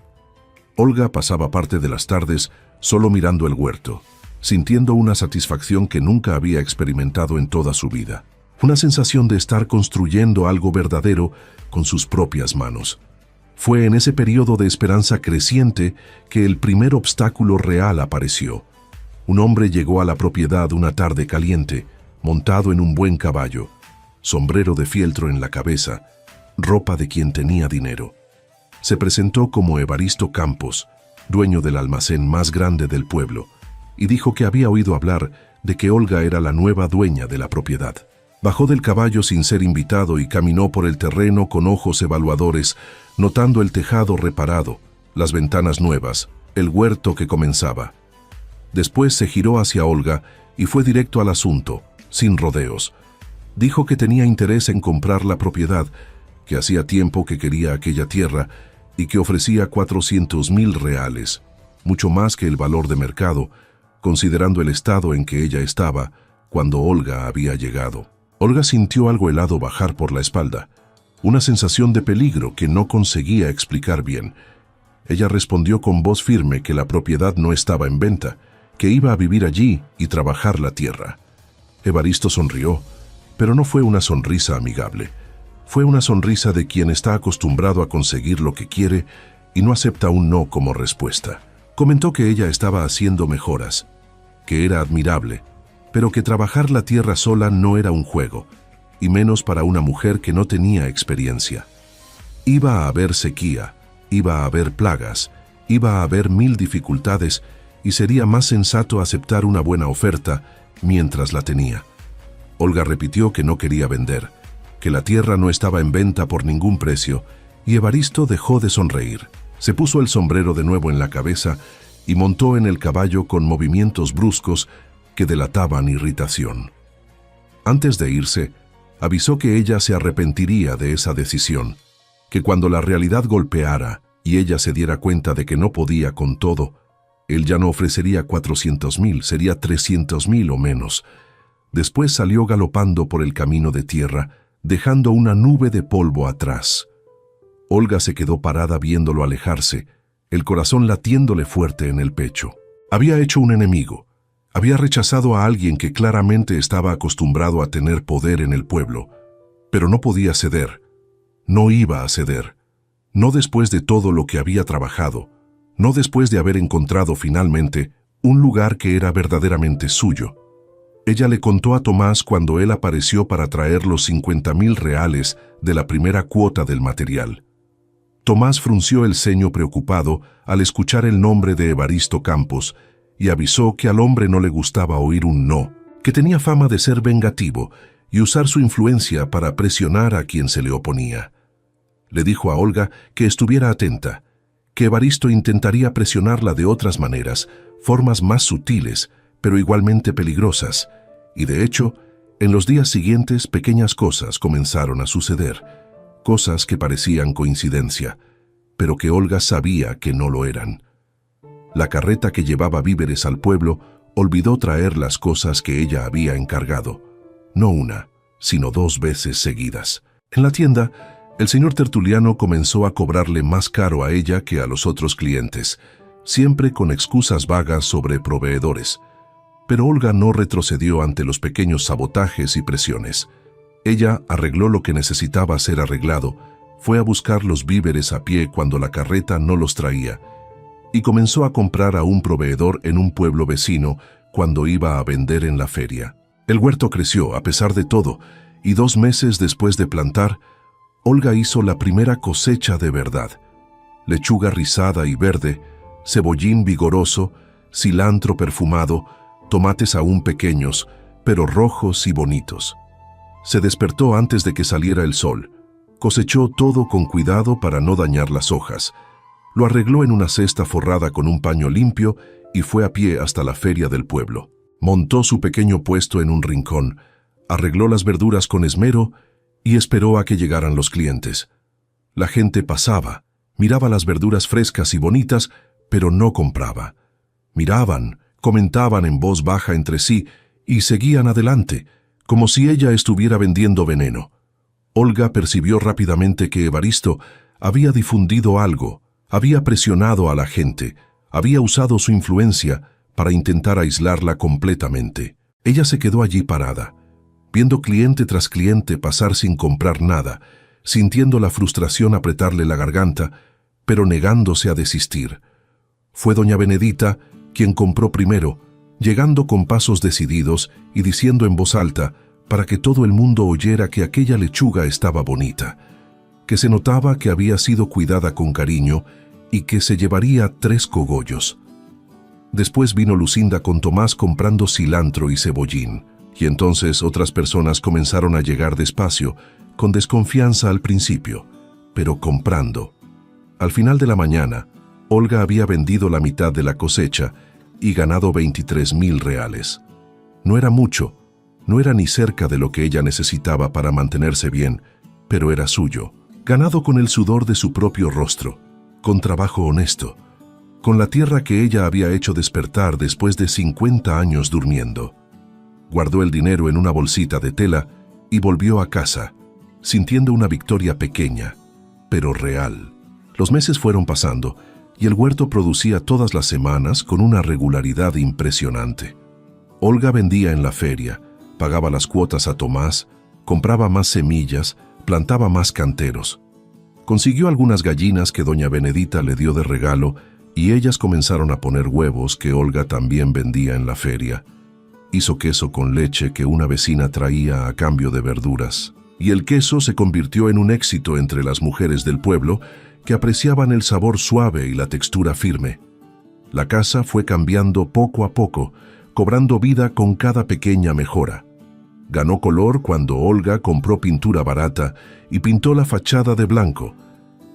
[SPEAKER 1] Olga pasaba parte de las tardes solo mirando el huerto, sintiendo una satisfacción que nunca había experimentado en toda su vida. Una sensación de estar construyendo algo verdadero con sus propias manos. Fue en ese periodo de esperanza creciente que el primer obstáculo real apareció. Un hombre llegó a la propiedad una tarde caliente, montado en un buen caballo, sombrero de fieltro en la cabeza, ropa de quien tenía dinero. Se presentó como Evaristo Campos, dueño del almacén más grande del pueblo, y dijo que había oído hablar de que Olga era la nueva dueña de la propiedad. Bajó del caballo sin ser invitado y caminó por el terreno con ojos evaluadores, notando el tejado reparado, las ventanas nuevas, el huerto que comenzaba. Después se giró hacia Olga y fue directo al asunto, sin rodeos. Dijo que tenía interés en comprar la propiedad, que hacía tiempo que quería aquella tierra y que ofrecía 400,000 reales, mucho más que el valor de mercado, considerando el estado en que ella estaba cuando Olga había llegado. Olga sintió algo helado bajar por la espalda, una sensación de peligro que no conseguía explicar bien. Ella respondió con voz firme que la propiedad no estaba en venta, que iba a vivir allí y trabajar la tierra. Evaristo sonrió, pero no fue una sonrisa amigable. Fue una sonrisa de quien está acostumbrado a conseguir lo que quiere y no acepta un no como respuesta. Comentó que ella estaba haciendo mejoras, que era admirable, pero que trabajar la tierra sola no era un juego, y menos para una mujer que no tenía experiencia. Iba a haber sequía, iba a haber plagas, iba a haber 1000 dificultades y sería más sensato aceptar una buena oferta mientras la tenía. Olga repitió que no quería vender, que la tierra no estaba en venta por ningún precio, y Evaristo dejó de sonreír. Se puso el sombrero de nuevo en la cabeza y montó en el caballo con movimientos bruscos que delataban irritación. Antes de irse, avisó que ella se arrepentiría de esa decisión, que cuando la realidad golpeara y ella se diera cuenta de que no podía con todo, él ya no ofrecería 400,000, sería 300,000 o menos. Después salió galopando por el camino de tierra, dejando una nube de polvo atrás. Olga se quedó parada viéndolo alejarse, el corazón latiéndole fuerte en el pecho. Había hecho un enemigo. Había rechazado a alguien que claramente estaba acostumbrado a tener poder en el pueblo, pero no podía ceder. No iba a ceder. No después de todo lo que había trabajado, no después de haber encontrado finalmente un lugar que era verdaderamente suyo. Ella le contó a Tomás cuando él apareció para traer los 50,000 reales de la primera cuota del material. Tomás frunció el ceño preocupado al escuchar el nombre de Evaristo Campos y avisó que al hombre no le gustaba oír un no, que tenía fama de ser vengativo y usar su influencia para presionar a quien se le oponía. Le dijo a Olga que estuviera atenta, que Evaristo intentaría presionarla de otras maneras, formas más sutiles, pero igualmente peligrosas, y de hecho, en los días siguientes pequeñas cosas comenzaron a suceder. cosas que parecían coincidencia, pero que Olga sabía que no lo eran. La carreta que llevaba víveres al pueblo olvidó traer las cosas que ella había encargado, no una, sino 2 veces seguidas. En la tienda, el señor Tertuliano comenzó a cobrarle más caro a ella que a los otros clientes, siempre con excusas vagas sobre proveedores. Pero Olga no retrocedió ante los pequeños sabotajes y presiones. Ella arregló lo que necesitaba ser arreglado, fue a buscar los víveres a pie cuando la carreta no los traía, y comenzó a comprar a un proveedor en un pueblo vecino cuando iba a vender en la feria. El huerto creció a pesar de todo, y 2 meses después de plantar, Olga hizo la primera cosecha de verdad. Lechuga rizada y verde, cebollín vigoroso, cilantro perfumado, tomates aún pequeños, pero rojos y bonitos. Se despertó antes de que saliera el sol. Cosechó todo con cuidado para no dañar las hojas. Lo arregló en una cesta forrada con un paño limpio y fue a pie hasta la feria del pueblo. Montó su pequeño puesto en un rincón, arregló las verduras con esmero y esperó a que llegaran los clientes. La gente pasaba, miraba las verduras frescas y bonitas, pero no compraba. Miraban, comentaban en voz baja entre sí y seguían adelante, como si ella estuviera vendiendo veneno. Olga percibió rápidamente que Evaristo había difundido algo, había presionado a la gente, había usado su influencia para intentar aislarla completamente. Ella se quedó allí parada, viendo cliente tras cliente pasar sin comprar nada, sintiendo la frustración apretarle la garganta, pero negándose a desistir. Fue doña Benedita quien compró primero, llegando con pasos decididos y diciendo en voz alta para que todo el mundo oyera que aquella lechuga estaba bonita, que se notaba que había sido cuidada con cariño y que se llevaría 3 cogollos. Después vino Lucinda con Tomás comprando cilantro y cebollín, y entonces otras personas comenzaron a llegar despacio, con desconfianza al principio, pero comprando. Al final de la mañana, Olga había vendido la mitad de la cosecha y ganado 23,000 reales. No era mucho, no era ni cerca de lo que ella necesitaba para mantenerse bien, pero era suyo, ganado con el sudor de su propio rostro, con trabajo honesto, con la tierra que ella había hecho despertar después de 50 años durmiendo. Guardó el dinero en una bolsita de tela y volvió a casa, sintiendo una victoria pequeña, pero real. Los meses fueron pasando y el huerto producía todas las semanas con una regularidad impresionante. Olga vendía en la feria, pagaba las cuotas a Tomás, compraba más semillas, plantaba más canteros. Consiguió algunas gallinas que doña Benedita le dio de regalo y ellas comenzaron a poner huevos que Olga también vendía en la feria. Hizo queso con leche que una vecina traía a cambio de verduras, y el queso se convirtió en un éxito entre las mujeres del pueblo que apreciaban el sabor suave y la textura firme. La casa fue cambiando poco a poco, cobrando vida con cada pequeña mejora. Ganó color cuando Olga compró pintura barata y pintó la fachada de blanco,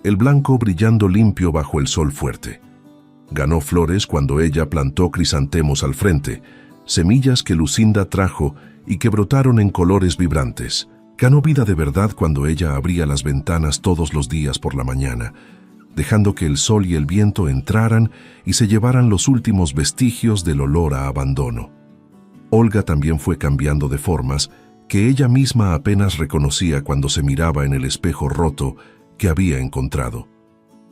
[SPEAKER 1] el blanco brillando limpio bajo el sol fuerte. Ganó flores cuando ella plantó crisantemos al frente, semillas que Lucinda trajo y que brotaron en colores vibrantes. Ganó vida de verdad cuando ella abría las ventanas todos los días por la mañana, dejando que el sol y el viento entraran y se llevaran los últimos vestigios del olor a abandono. Olga también fue cambiando de formas que ella misma apenas reconocía cuando se miraba en el espejo roto que había encontrado.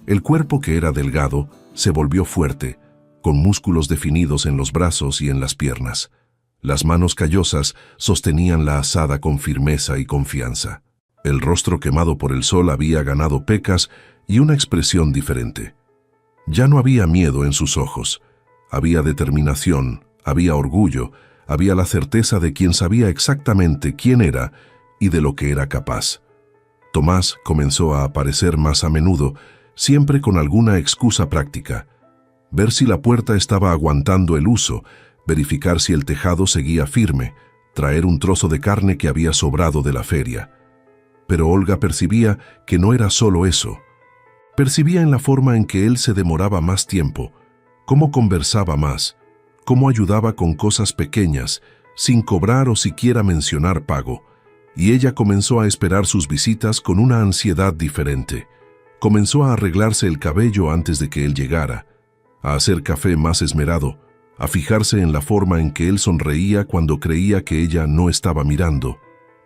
[SPEAKER 1] El cuerpo, que era delgado, se volvió fuerte, con músculos definidos en los brazos y en las piernas. Las manos callosas sostenían la azada con firmeza y confianza. El rostro quemado por el sol había ganado pecas y una expresión diferente. Ya no había miedo en sus ojos. Había determinación, había orgullo, había la certeza de quien sabía exactamente quién era y de lo que era capaz. Tomás comenzó a aparecer más a menudo, siempre con alguna excusa práctica. Ver si la puerta estaba aguantando el uso, verificar si el tejado seguía firme, traer un trozo de carne que había sobrado de la feria. Pero Olga percibía que no era solo eso. Percibía en la forma en que él se demoraba más tiempo, cómo conversaba más, cómo ayudaba con cosas pequeñas, sin cobrar o siquiera mencionar pago, y ella comenzó a esperar sus visitas con una ansiedad diferente. Comenzó a arreglarse el cabello antes de que él llegara, a hacer café más esmerado, a fijarse en la forma en que él sonreía cuando creía que ella no estaba mirando.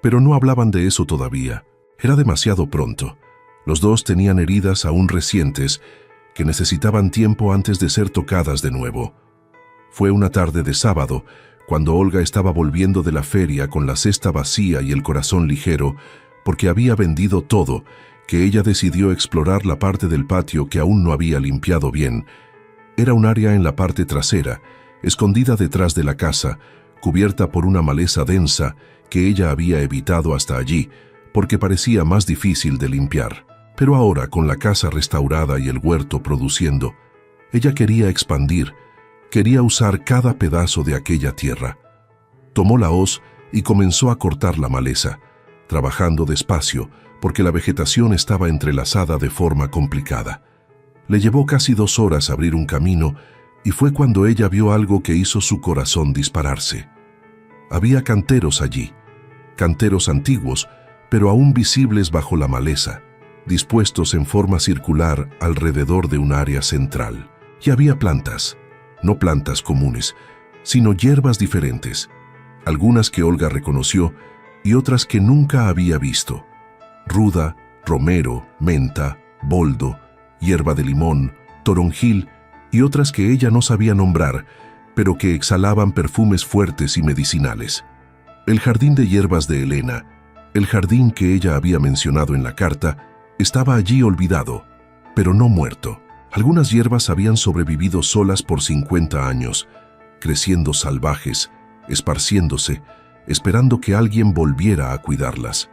[SPEAKER 1] Pero no hablaban de eso todavía. Era demasiado pronto. Los dos tenían heridas aún recientes que necesitaban tiempo antes de ser tocadas de nuevo. Fue una tarde de sábado, cuando Olga estaba volviendo de la feria con la cesta vacía y el corazón ligero, porque había vendido todo, que ella decidió explorar la parte del patio que aún no había limpiado bien. Era un área en la parte trasera, escondida detrás de la casa, cubierta por una maleza densa que ella había evitado hasta allí, porque parecía más difícil de limpiar. Pero ahora, con la casa restaurada y el huerto produciendo, ella quería expandir, quería usar cada pedazo de aquella tierra. Tomó la hoz y comenzó a cortar la maleza, trabajando despacio, porque la vegetación estaba entrelazada de forma complicada. Le llevó casi 2 horas abrir un camino, y fue cuando ella vio algo que hizo su corazón dispararse. Había canteros allí, canteros antiguos, pero aún visibles bajo la maleza, dispuestos en forma circular alrededor de un área central. Y había plantas, no plantas comunes, sino hierbas diferentes, algunas que Olga reconoció y otras que nunca había visto. Ruda, romero, menta, boldo, hierba de limón, toronjil y otras que ella no sabía nombrar, pero que exhalaban perfumes fuertes y medicinales. El jardín de hierbas de Elena, el jardín que ella había mencionado en la carta, estaba allí olvidado, pero no muerto. Algunas hierbas habían sobrevivido solas por 50 años, creciendo salvajes, esparciéndose, esperando que alguien volviera a cuidarlas.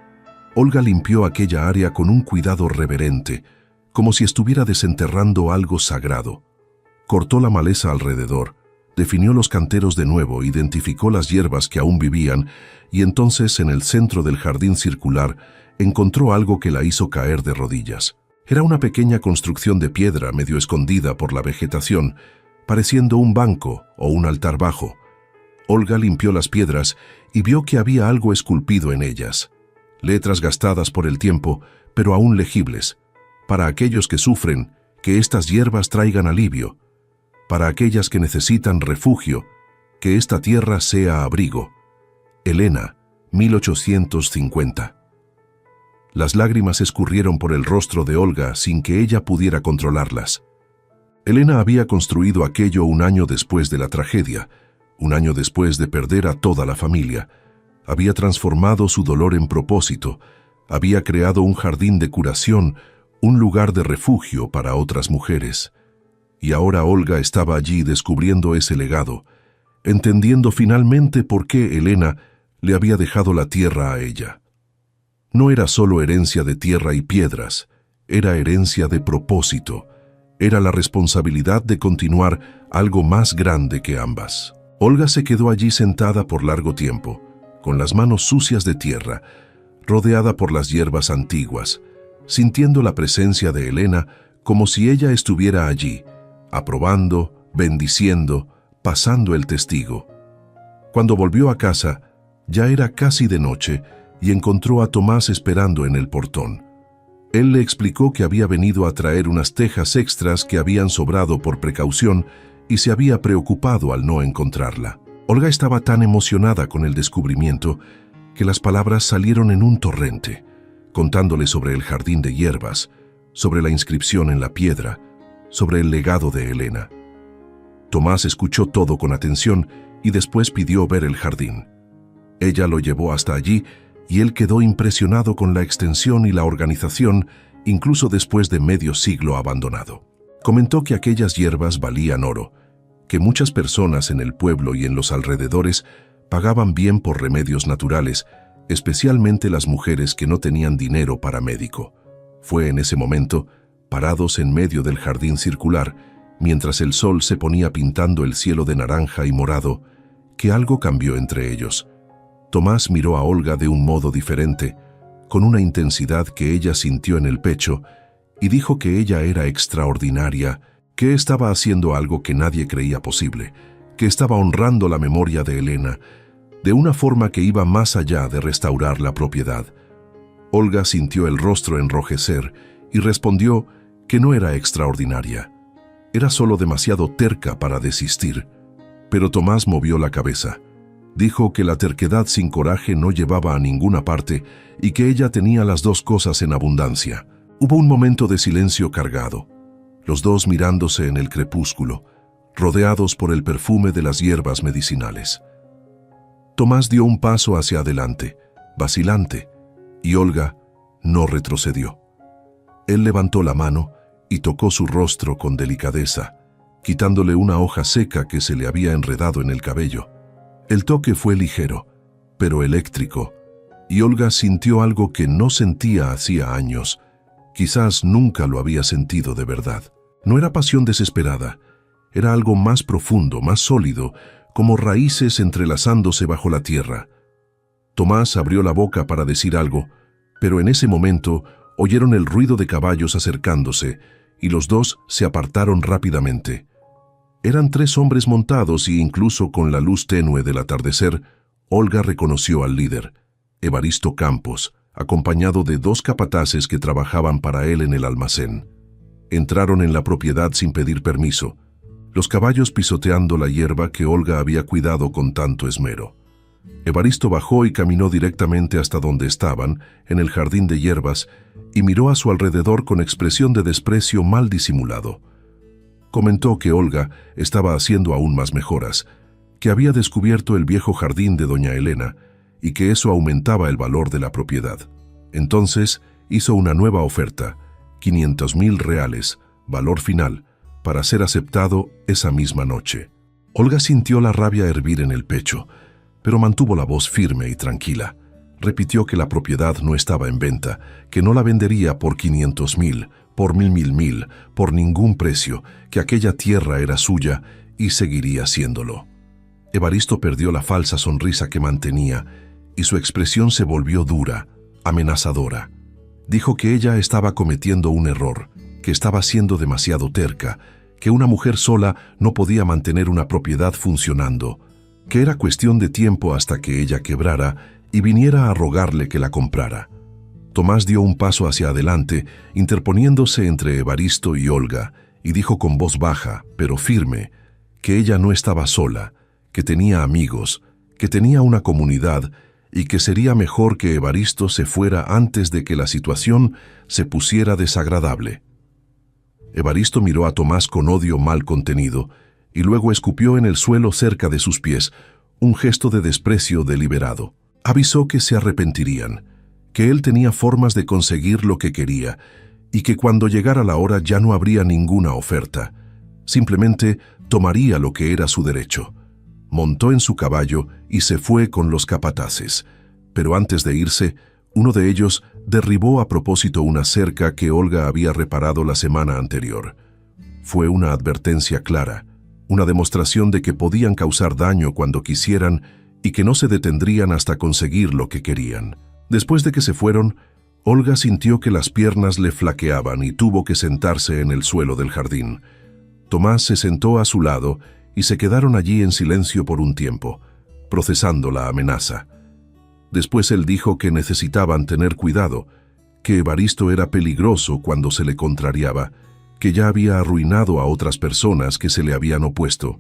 [SPEAKER 1] Olga limpió aquella área con un cuidado reverente, como si estuviera desenterrando algo sagrado. Cortó la maleza alrededor, definió los canteros de nuevo, identificó las hierbas que aún vivían, y entonces en el centro del jardín circular encontró algo que la hizo caer de rodillas. Era una pequeña construcción de piedra medio escondida por la vegetación, pareciendo un banco o un altar bajo. Olga limpió las piedras y vio que había algo esculpido en ellas. Letras gastadas por el tiempo, pero aún legibles. Para aquellos que sufren, que estas hierbas traigan alivio. Para aquellas que necesitan refugio, que esta tierra sea abrigo. Elena, 1850. Las lágrimas escurrieron por el rostro de Olga sin que ella pudiera controlarlas. Elena había construido aquello un año después de la tragedia, un año después de perder a toda la familia. Había transformado su dolor en propósito, había creado un jardín de curación, un lugar de refugio para otras mujeres. Y ahora Olga estaba allí descubriendo ese legado, entendiendo finalmente por qué Elena le había dejado la tierra a ella. No era solo herencia de tierra y piedras, era herencia de propósito, era la responsabilidad de continuar algo más grande que ambas. Olga se quedó allí sentada por largo tiempo, con las manos sucias de tierra, rodeada por las hierbas antiguas, sintiendo la presencia de Elena como si ella estuviera allí, aprobando, bendiciendo, pasando el testigo. Cuando volvió a casa, ya era casi de noche y encontró a Tomás esperando en el portón. Él le explicó que había venido a traer unas tejas extras que habían sobrado por precaución y se había preocupado al no encontrarla. Olga estaba tan emocionada con el descubrimiento que las palabras salieron en un torrente, contándole sobre el jardín de hierbas, sobre la inscripción en la piedra, sobre el legado de Elena. Tomás escuchó todo con atención y después pidió ver el jardín. Ella lo llevó hasta allí y él quedó impresionado con la extensión y la organización, incluso después de medio siglo abandonado. Comentó que aquellas hierbas valían oro, que muchas personas en el pueblo y en los alrededores pagaban bien por remedios naturales, especialmente las mujeres que no tenían dinero para médico. Fue en ese momento, parados en medio del jardín circular, mientras el sol se ponía pintando el cielo de naranja y morado, que algo cambió entre ellos. Tomás miró a Olga de un modo diferente, con una intensidad que ella sintió en el pecho, y dijo que ella era extraordinaria, que estaba haciendo algo que nadie creía posible, que estaba honrando la memoria de Elena, de una forma que iba más allá de restaurar la propiedad. Olga sintió el rostro enrojecer y respondió que no era extraordinaria. Era solo demasiado terca para desistir. Pero Tomás movió la cabeza. Dijo que la terquedad sin coraje no llevaba a ninguna parte y que ella tenía las dos cosas en abundancia. Hubo un momento de silencio cargado, los dos mirándose en el crepúsculo, rodeados por el perfume de las hierbas medicinales. Tomás dio un paso hacia adelante, vacilante, y Olga no retrocedió. Él levantó la mano y tocó su rostro con delicadeza, quitándole una hoja seca que se le había enredado en el cabello. El toque fue ligero, pero eléctrico, y Olga sintió algo que no sentía hacía años. Quizás nunca lo había sentido de verdad. No era pasión desesperada, era algo más profundo, más sólido, como raíces entrelazándose bajo la tierra. Tomás abrió la boca para decir algo, pero en ese momento oyeron el ruido de caballos acercándose, y los dos se apartaron rápidamente. Eran 3 hombres montados y incluso con la luz tenue del atardecer, Olga reconoció al líder, Evaristo Campos, acompañado de 2 capataces que trabajaban para él en el almacén. Entraron en la propiedad sin pedir permiso, los caballos pisoteando la hierba que Olga había cuidado con tanto esmero. Evaristo bajó y caminó directamente hasta donde estaban, en el jardín de hierbas, y miró a su alrededor con expresión de desprecio mal disimulado. Comentó que Olga estaba haciendo aún más mejoras, que había descubierto el viejo jardín de doña Elena y que eso aumentaba el valor de la propiedad. Entonces hizo una nueva oferta, 500,000 reales, valor final, para ser aceptado esa misma noche. Olga sintió la rabia hervir en el pecho, pero mantuvo la voz firme y tranquila. Repitió que la propiedad no estaba en venta, que no la vendería por 500,000, por 1,000, por ningún precio, que aquella tierra era suya y seguiría siéndolo. Evaristo perdió la falsa sonrisa que mantenía y su expresión se volvió dura, amenazadora. Dijo que ella estaba cometiendo un error, que estaba siendo demasiado terca, que una mujer sola no podía mantener una propiedad funcionando, que era cuestión de tiempo hasta que ella quebrara y viniera a rogarle que la comprara. Tomás dio un paso hacia adelante, interponiéndose entre Evaristo y Olga, y dijo con voz baja, pero firme, que ella no estaba sola, que tenía amigos, que tenía una comunidad y que sería mejor que Evaristo se fuera antes de que la situación se pusiera desagradable. Evaristo miró a Tomás con odio mal contenido y luego escupió en el suelo cerca de sus pies, un gesto de desprecio deliberado. Avisó que se arrepentirían, que él tenía formas de conseguir lo que quería y que cuando llegara la hora ya no habría ninguna oferta. Simplemente tomaría lo que era su derecho. Montó en su caballo y se fue con los capataces, pero antes de irse, uno de ellos derribó a propósito una cerca que Olga había reparado la semana anterior. Fue una advertencia clara, una demostración de que podían causar daño cuando quisieran y que no se detendrían hasta conseguir lo que querían. Después de que se fueron, Olga sintió que las piernas le flaqueaban y tuvo que sentarse en el suelo del jardín. Tomás se sentó a su lado y se quedaron allí en silencio por un tiempo, procesando la amenaza. Después él dijo que necesitaban tener cuidado, que Evaristo era peligroso cuando se le contrariaba, que ya había arruinado a otras personas que se le habían opuesto.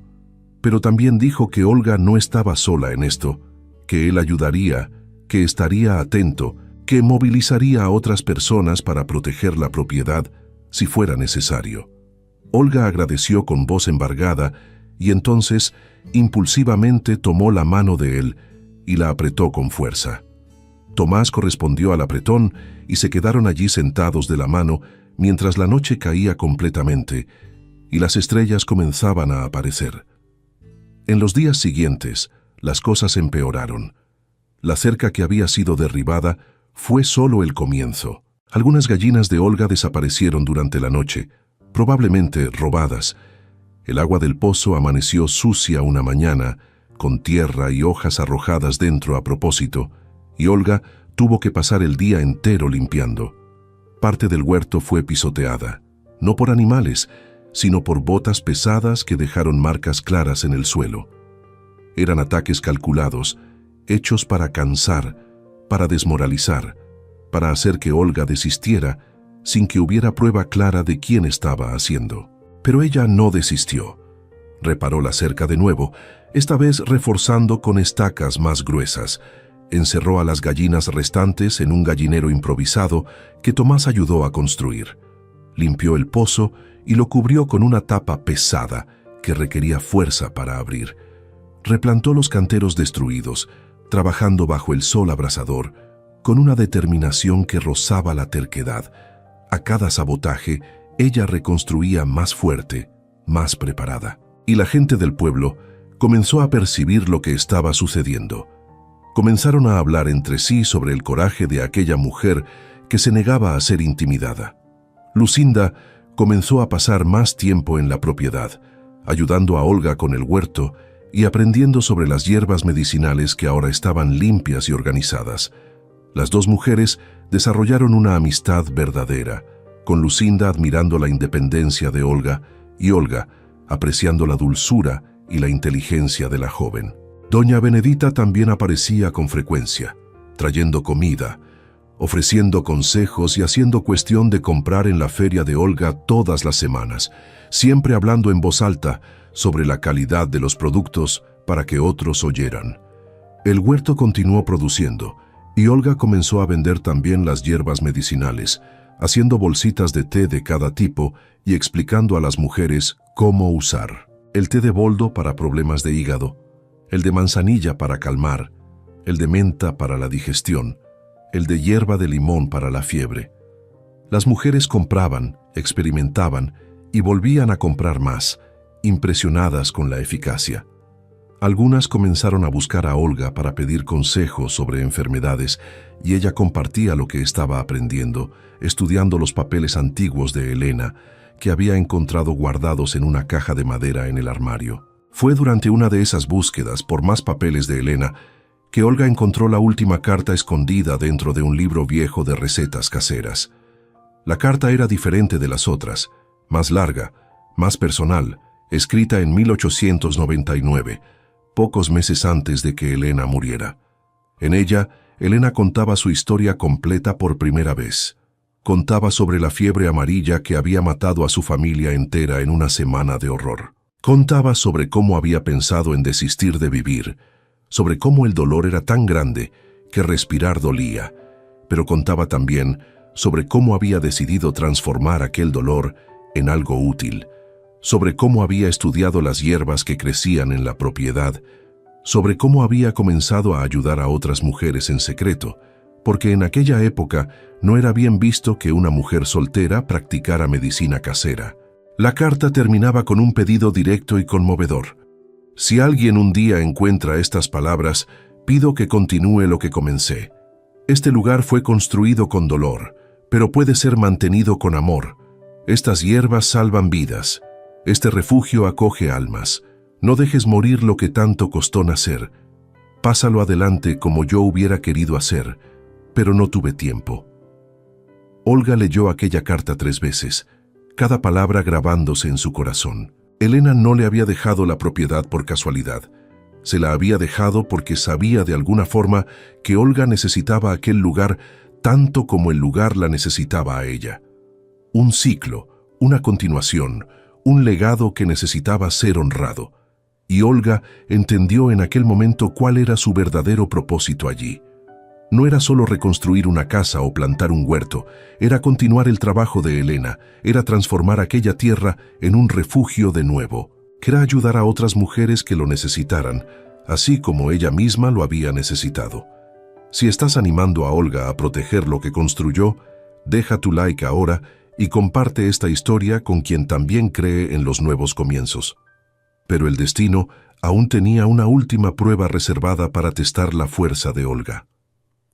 [SPEAKER 1] Pero también dijo que Olga no estaba sola en esto, que él ayudaría, que estaría atento, que movilizaría a otras personas para proteger la propiedad si fuera necesario. Olga agradeció con voz embargada y entonces impulsivamente tomó la mano de él y la apretó con fuerza. Tomás correspondió al apretón y se quedaron allí sentados de la mano mientras la noche caía completamente y las estrellas comenzaban a aparecer. En los días siguientes, las cosas empeoraron. La cerca que había sido derribada fue solo el comienzo. Algunas gallinas de Olga desaparecieron durante la noche, probablemente robadas. El agua del pozo amaneció sucia una mañana, con tierra y hojas arrojadas dentro a propósito, y Olga tuvo que pasar el día entero limpiando. Parte del huerto fue pisoteada, no por animales, sino por botas pesadas que dejaron marcas claras en el suelo. Eran ataques calculados, hechos para cansar, para desmoralizar, para hacer que Olga desistiera sin que hubiera prueba clara de quién estaba haciendo. Pero ella no desistió. Reparó la cerca de nuevo, esta vez reforzando con estacas más gruesas. Encerró a las gallinas restantes en un gallinero improvisado que Tomás ayudó a construir. Limpió el pozo y lo cubrió con una tapa pesada que requería fuerza para abrir. Replantó los canteros destruidos, trabajando bajo el sol abrasador, con una determinación que rozaba la terquedad. A cada sabotaje, ella reconstruía más fuerte, más preparada. Y la gente del pueblo comenzó a percibir lo que estaba sucediendo. Comenzaron a hablar entre sí sobre el coraje de aquella mujer que se negaba a ser intimidada. Lucinda comenzó a pasar más tiempo en la propiedad, ayudando a Olga con el huerto y aprendiendo sobre las hierbas medicinales que ahora estaban limpias y organizadas. Las dos mujeres desarrollaron una amistad verdadera, con Lucinda admirando la independencia de Olga y Olga apreciando la dulzura y la inteligencia de la joven. Doña Benedita también aparecía con frecuencia, trayendo comida, ofreciendo consejos y haciendo cuestión de comprar en la feria de Olga todas las semanas, siempre hablando en voz alta sobre la calidad de los productos para que otros oyeran. El huerto continuó produciendo y Olga comenzó a vender también las hierbas medicinales, haciendo bolsitas de té de cada tipo y explicando a las mujeres cómo usar. El té de boldo para problemas de hígado, el de manzanilla para calmar, el de menta para la digestión, el de hierba de limón para la fiebre. Las mujeres compraban, experimentaban y volvían a comprar más, impresionadas con la eficacia. Algunas comenzaron a buscar a Olga para pedir consejos sobre enfermedades y ella compartía lo que estaba aprendiendo, estudiando los papeles antiguos de Elena, que había encontrado guardados en una caja de madera en el armario. Fue durante una de esas búsquedas por más papeles de Elena que Olga encontró la última carta escondida dentro de un libro viejo de recetas caseras. La carta era diferente de las otras, más larga, más personal, escrita en 1899, pocos meses antes de que Elena muriera. En ella, Elena contaba su historia completa por primera vez. Contaba sobre la fiebre amarilla que había matado a su familia entera en una semana de horror. Contaba sobre cómo había pensado en desistir de vivir, sobre cómo el dolor era tan grande que respirar dolía, pero contaba también sobre cómo había decidido transformar aquel dolor en algo útil, sobre cómo había estudiado las hierbas que crecían en la propiedad, sobre cómo había comenzado a ayudar a otras mujeres en secreto, porque en aquella época no era bien visto que una mujer soltera practicara medicina casera. La carta terminaba con un pedido directo y conmovedor. Si alguien un día encuentra estas palabras, pido que continúe lo que comencé. Este lugar fue construido con dolor, pero puede ser mantenido con amor. Estas hierbas salvan vidas. Este refugio acoge almas. No dejes morir lo que tanto costó nacer. Pásalo adelante como yo hubiera querido hacer, pero no tuve tiempo. Olga leyó aquella carta 3 veces, cada palabra grabándose en su corazón. Elena no le había dejado la propiedad por casualidad. Se la había dejado porque sabía de alguna forma que Olga necesitaba aquel lugar tanto como el lugar la necesitaba a ella. Un ciclo, una continuación, un legado que necesitaba ser honrado. Y Olga entendió en aquel momento cuál era su verdadero propósito allí. No era solo reconstruir una casa o plantar un huerto, era continuar el trabajo de Elena, era transformar aquella tierra en un refugio de nuevo. Era ayudar a otras mujeres que lo necesitaran, así como ella misma lo había necesitado. Si estás animando a Olga a proteger lo que construyó, deja tu like ahora y comparte esta historia con quien también cree en los nuevos comienzos. Pero el destino aún tenía una última prueba reservada para testar la fuerza de Olga.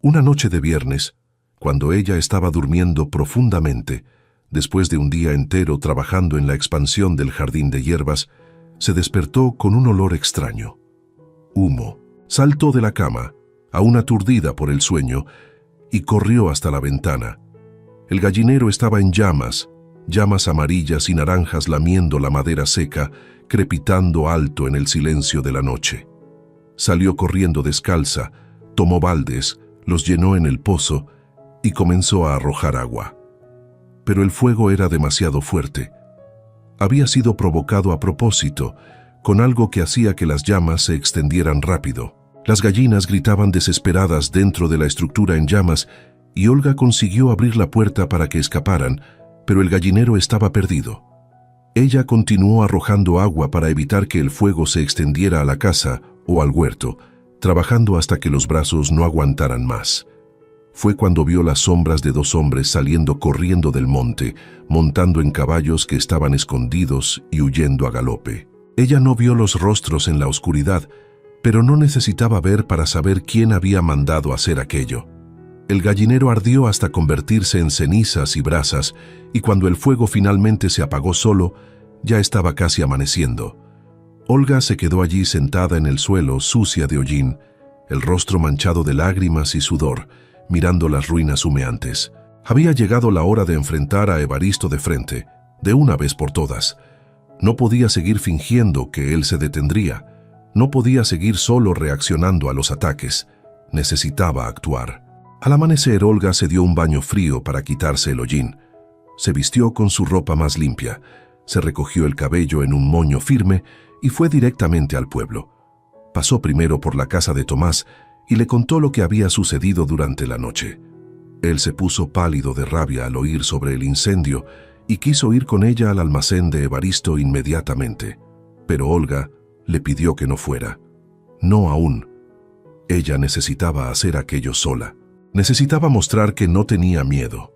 [SPEAKER 1] Una noche de viernes, cuando ella estaba durmiendo profundamente, después de un día entero trabajando en la expansión del jardín de hierbas, se despertó con un olor extraño. Humo. Saltó de la cama, aún aturdida por el sueño, y corrió hasta la ventana. El gallinero estaba en llamas, llamas amarillas y naranjas lamiendo la madera seca, crepitando alto en el silencio de la noche. Salió corriendo descalza, Tomó baldes, los llenó en el pozo y comenzó a arrojar agua. Pero el fuego era demasiado fuerte. Había sido provocado a propósito, con algo que hacía que las llamas se extendieran rápido. Las gallinas gritaban desesperadas dentro de la estructura en llamas y Olga consiguió abrir la puerta para que escaparan, pero el gallinero estaba perdido. Ella continuó arrojando agua para evitar que el fuego se extendiera a la casa o al huerto, trabajando hasta que los brazos no aguantaran más. Fue cuando vio las sombras de dos hombres saliendo corriendo del monte, montando en caballos que estaban escondidos y huyendo a galope. Ella no vio los rostros en la oscuridad, pero no necesitaba ver para saber quién había mandado hacer aquello. El gallinero ardió hasta convertirse en cenizas y brasas, y cuando el fuego finalmente se apagó solo, ya estaba casi amaneciendo. Olga se quedó allí sentada en el suelo, sucia de hollín, el rostro manchado de lágrimas y sudor, mirando las ruinas humeantes. Había llegado la hora de enfrentar a Evaristo de frente, de una vez por todas. No podía seguir fingiendo que él se detendría. No podía seguir solo reaccionando a los ataques. Necesitaba actuar. Al amanecer, Olga se dio un baño frío para quitarse el hollín. Se vistió con su ropa más limpia, se recogió el cabello en un moño firme y fue directamente al pueblo. Pasó primero por la casa de Tomás y le contó lo que había sucedido durante la noche. Él se puso pálido de rabia al oír sobre el incendio y quiso ir con ella al almacén de Evaristo inmediatamente. Pero Olga le pidió que no fuera. No aún. Ella necesitaba hacer aquello sola. Necesitaba mostrar que no tenía miedo,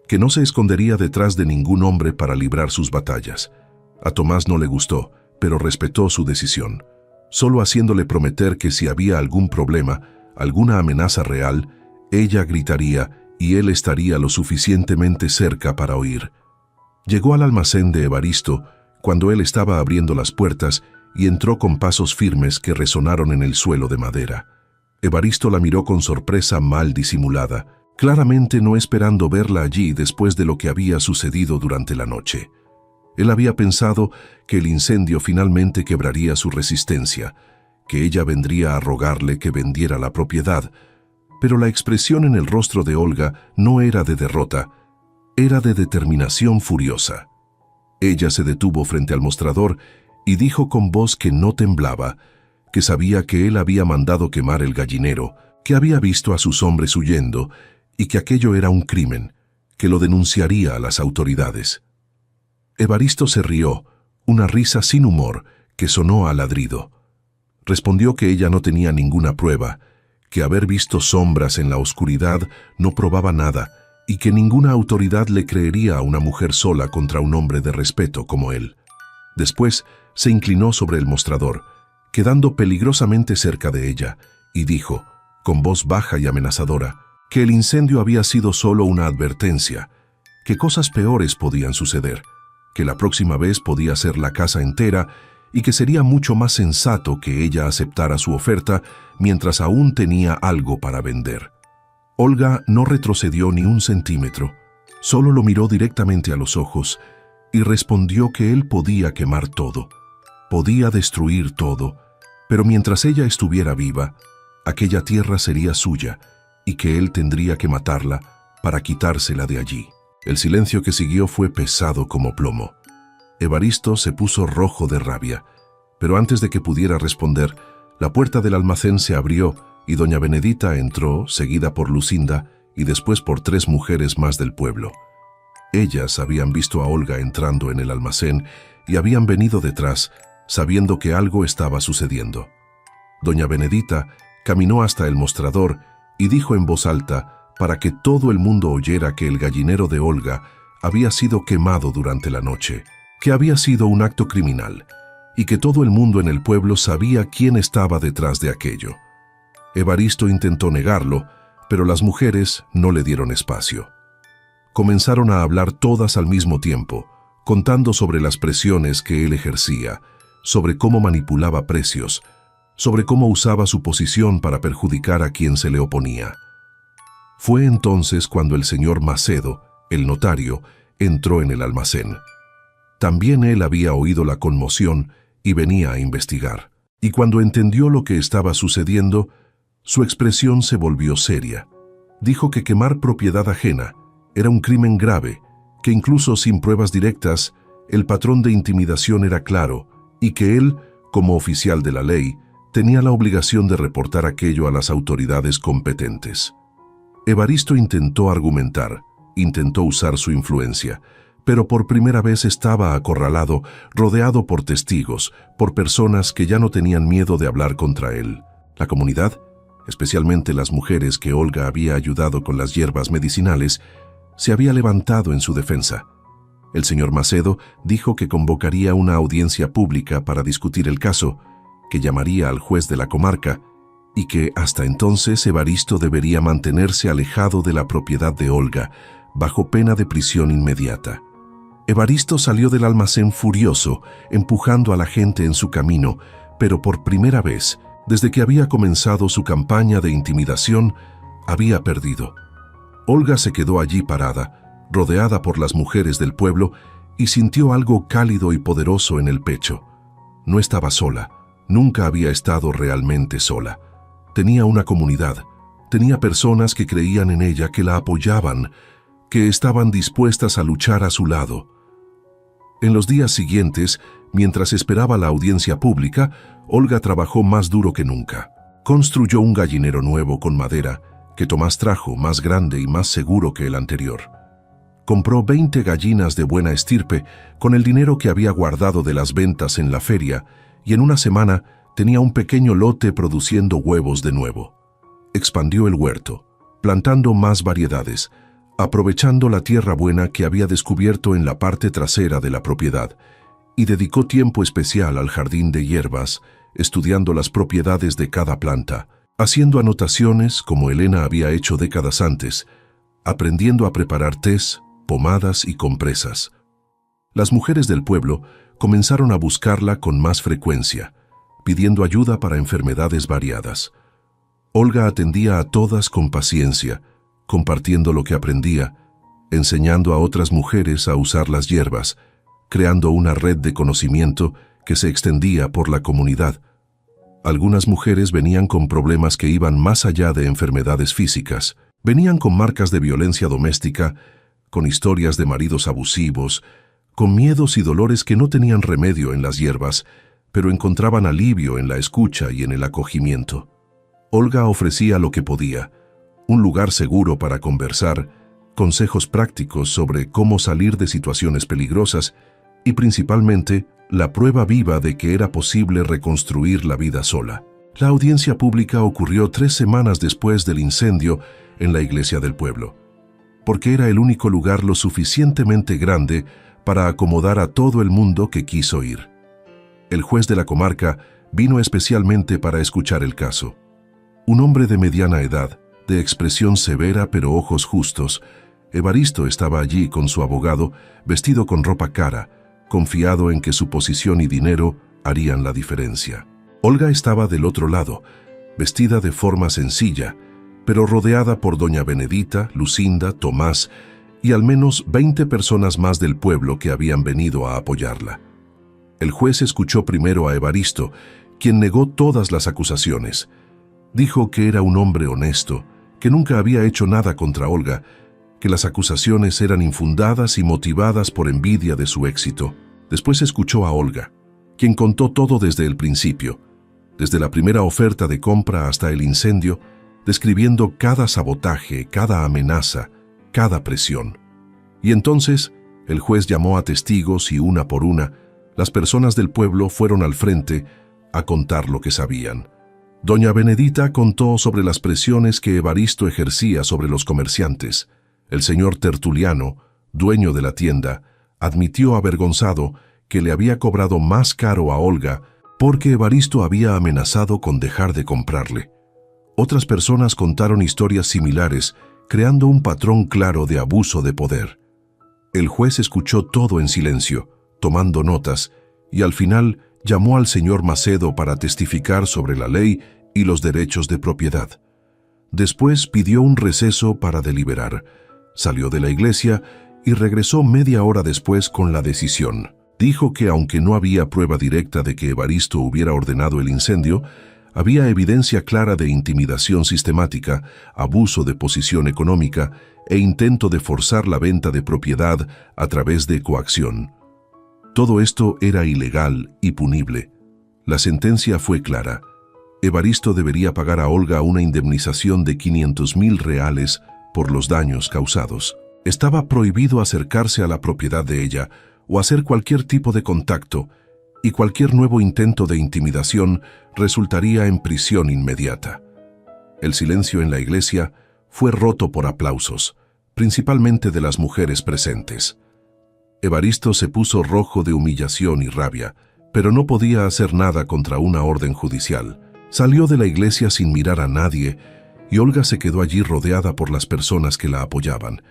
[SPEAKER 1] que no se escondería detrás de ningún hombre para librar sus batallas. A Tomás no le gustó, pero respetó su decisión, solo haciéndole prometer que si había algún problema, alguna amenaza real, ella gritaría y él estaría lo suficientemente cerca para oír. Llegó al almacén de Evaristo cuando él estaba abriendo las puertas y entró con pasos firmes que resonaron en el suelo de madera. Evaristo la miró con sorpresa mal disimulada, claramente no esperando verla allí después de lo que había sucedido durante la noche. Él había pensado que el incendio finalmente quebraría su resistencia, que ella vendría a rogarle que vendiera la propiedad, pero la expresión en el rostro de Olga no era de derrota, era de determinación furiosa. Ella se detuvo frente al mostrador y dijo con voz que no temblaba, que sabía que él había mandado quemar el gallinero, que había visto a sus hombres huyendo y que aquello era un crimen, que lo denunciaría a las autoridades. Evaristo se rió, una risa sin humor que sonó a ladrido. Respondió que ella no tenía ninguna prueba, que haber visto sombras en la oscuridad no probaba nada y que ninguna autoridad le creería a una mujer sola contra un hombre de respeto como él. Después se inclinó sobre el mostrador, quedando peligrosamente cerca de ella, y dijo, con voz baja y amenazadora, que el incendio había sido solo una advertencia, que cosas peores podían suceder, que la próxima vez podía ser la casa entera y que sería mucho más sensato que ella aceptara su oferta mientras aún tenía algo para vender. Olga no retrocedió ni un centímetro, solo lo miró directamente a los ojos y respondió que él podía quemar todo, podía destruir todo, pero mientras ella estuviera viva, aquella tierra sería suya y que él tendría que matarla para quitársela de allí. El silencio que siguió fue pesado como plomo. Evaristo se puso rojo de rabia, pero antes de que pudiera responder, la puerta del almacén se abrió y doña Benedita entró, seguida por Lucinda y después por 3 mujeres más del pueblo. Ellas habían visto a Olga entrando en el almacén y habían venido detrás, sabiendo que algo estaba sucediendo. Doña Benedita caminó hasta el mostrador y dijo en voz alta, para que todo el mundo oyera, que el gallinero de Olga había sido quemado durante la noche, que había sido un acto criminal y que todo el mundo en el pueblo sabía quién estaba detrás de aquello. Evaristo intentó negarlo, pero las mujeres no le dieron espacio. Comenzaron a hablar todas al mismo tiempo, contando sobre las presiones que él ejercía, sobre cómo manipulaba precios, sobre cómo usaba su posición para perjudicar a quien se le oponía. Fue entonces cuando el señor Macedo, el notario, entró en el almacén. También él había oído la conmoción y venía a investigar. Y cuando entendió lo que estaba sucediendo, Su expresión se volvió seria. Dijo que quemar propiedad ajena era un crimen grave, que incluso sin pruebas directas, el patrón de intimidación era claro y que él, como oficial de la ley, tenía la obligación de reportar aquello a las autoridades competentes. Evaristo intentó argumentar, intentó usar su influencia, pero por primera vez estaba acorralado, rodeado por testigos, por personas que ya no tenían miedo de hablar contra él. La comunidad, especialmente las mujeres que Olga había ayudado con las hierbas medicinales, se había levantado en su defensa. El señor Macedo dijo que convocaría una audiencia pública para discutir el caso, que llamaría al juez de la comarca y que hasta entonces Evaristo debería mantenerse alejado de la propiedad de Olga, bajo pena de prisión inmediata. Evaristo salió del almacén furioso, empujando a la gente en su camino, pero por primera vez, desde que había comenzado su campaña de intimidación, había perdido. Olga se quedó allí parada, rodeada por las mujeres del pueblo, y sintió algo cálido y poderoso en el pecho. No estaba sola, nunca había estado realmente sola. Tenía una comunidad, tenía personas que creían en ella, que la apoyaban, que estaban dispuestas a luchar a su lado. En los días siguientes, mientras esperaba la audiencia pública, Olga trabajó más duro que nunca. Construyó un gallinero nuevo con madera, que Tomás trajo, más grande y más seguro que el anterior. Compró 20 gallinas de buena estirpe con el dinero que había guardado de las ventas en la feria, y en una semana tenía un pequeño lote produciendo huevos de nuevo. Expandió el huerto, plantando más variedades, aprovechando la tierra buena que había descubierto en la parte trasera de la propiedad, y dedicó tiempo especial al jardín de hierbas, estudiando las propiedades de cada planta, haciendo anotaciones como Elena había hecho décadas antes, aprendiendo a preparar tés, pomadas y compresas. Las mujeres del pueblo comenzaron a buscarla con más frecuencia, pidiendo ayuda para enfermedades variadas. Olga atendía a todas con paciencia, compartiendo lo que aprendía, enseñando a otras mujeres a usar las hierbas, creando una red de conocimiento que se extendía por la comunidad. Algunas mujeres venían con problemas que iban más allá de enfermedades físicas, venían con marcas de violencia doméstica, con historias de maridos abusivos, con miedos y dolores que no tenían remedio en las hierbas, pero encontraban alivio en la escucha y en el acogimiento. Olga ofrecía lo que podía: un lugar seguro para conversar, consejos prácticos sobre cómo salir de situaciones peligrosas y principalmente la prueba viva de que era posible reconstruir la vida sola. La audiencia pública ocurrió 3 semanas después del incendio en la iglesia del pueblo, porque era el único lugar lo suficientemente grande para acomodar a todo el mundo que quiso ir. El juez de la comarca vino especialmente para escuchar el caso. Un hombre de mediana edad, de expresión severa pero ojos justos, Evaristo estaba allí con su abogado, vestido con ropa cara, confiado en que su posición y dinero harían la diferencia. Olga estaba del otro lado, vestida de forma sencilla, pero rodeada por doña Benedita, Lucinda, Tomás y al menos 20 personas más del pueblo que habían venido a apoyarla. El juez escuchó primero a Evaristo, quien negó todas las acusaciones. Dijo que era un hombre honesto, que nunca había hecho nada contra Olga, que las acusaciones eran infundadas y motivadas por envidia de su éxito. Después escuchó a Olga, quien contó todo desde el principio, desde la primera oferta de compra hasta el incendio, describiendo cada sabotaje, cada amenaza, cada presión. Y entonces el juez llamó a testigos y una por una, las personas del pueblo fueron al frente a contar lo que sabían. Doña Benedita contó sobre las presiones que Evaristo ejercía sobre los comerciantes. El señor Tertuliano, dueño de la tienda, admitió avergonzado que le había cobrado más caro a Olga porque Evaristo había amenazado con dejar de comprarle. Otras personas contaron historias similares, creando un patrón claro de abuso de poder. El juez escuchó todo en silencio, tomando notas, y al final llamó al señor Macedo para testificar sobre la ley y los derechos de propiedad. Después pidió un receso para deliberar, salió de la iglesia y regresó media hora después con la decisión. Dijo que aunque no había prueba directa de que Evaristo hubiera ordenado el incendio, Había evidencia clara de intimidación sistemática, abuso de posición económica e intento de forzar la venta de propiedad a través de coacción. Todo esto era ilegal y punible. La sentencia fue clara. Evaristo debería pagar a Olga una indemnización de 500.000 reales por los daños causados. Estaba prohibido acercarse a la propiedad de ella o hacer cualquier tipo de contacto, y cualquier nuevo intento de intimidación resultaría en prisión inmediata. El silencio en la iglesia fue roto por aplausos, principalmente de las mujeres presentes. Evaristo se puso rojo de humillación y rabia, pero no podía hacer nada contra una orden judicial. Salió de la iglesia sin mirar a nadie, y Olga se quedó allí rodeada por las personas que la apoyaban,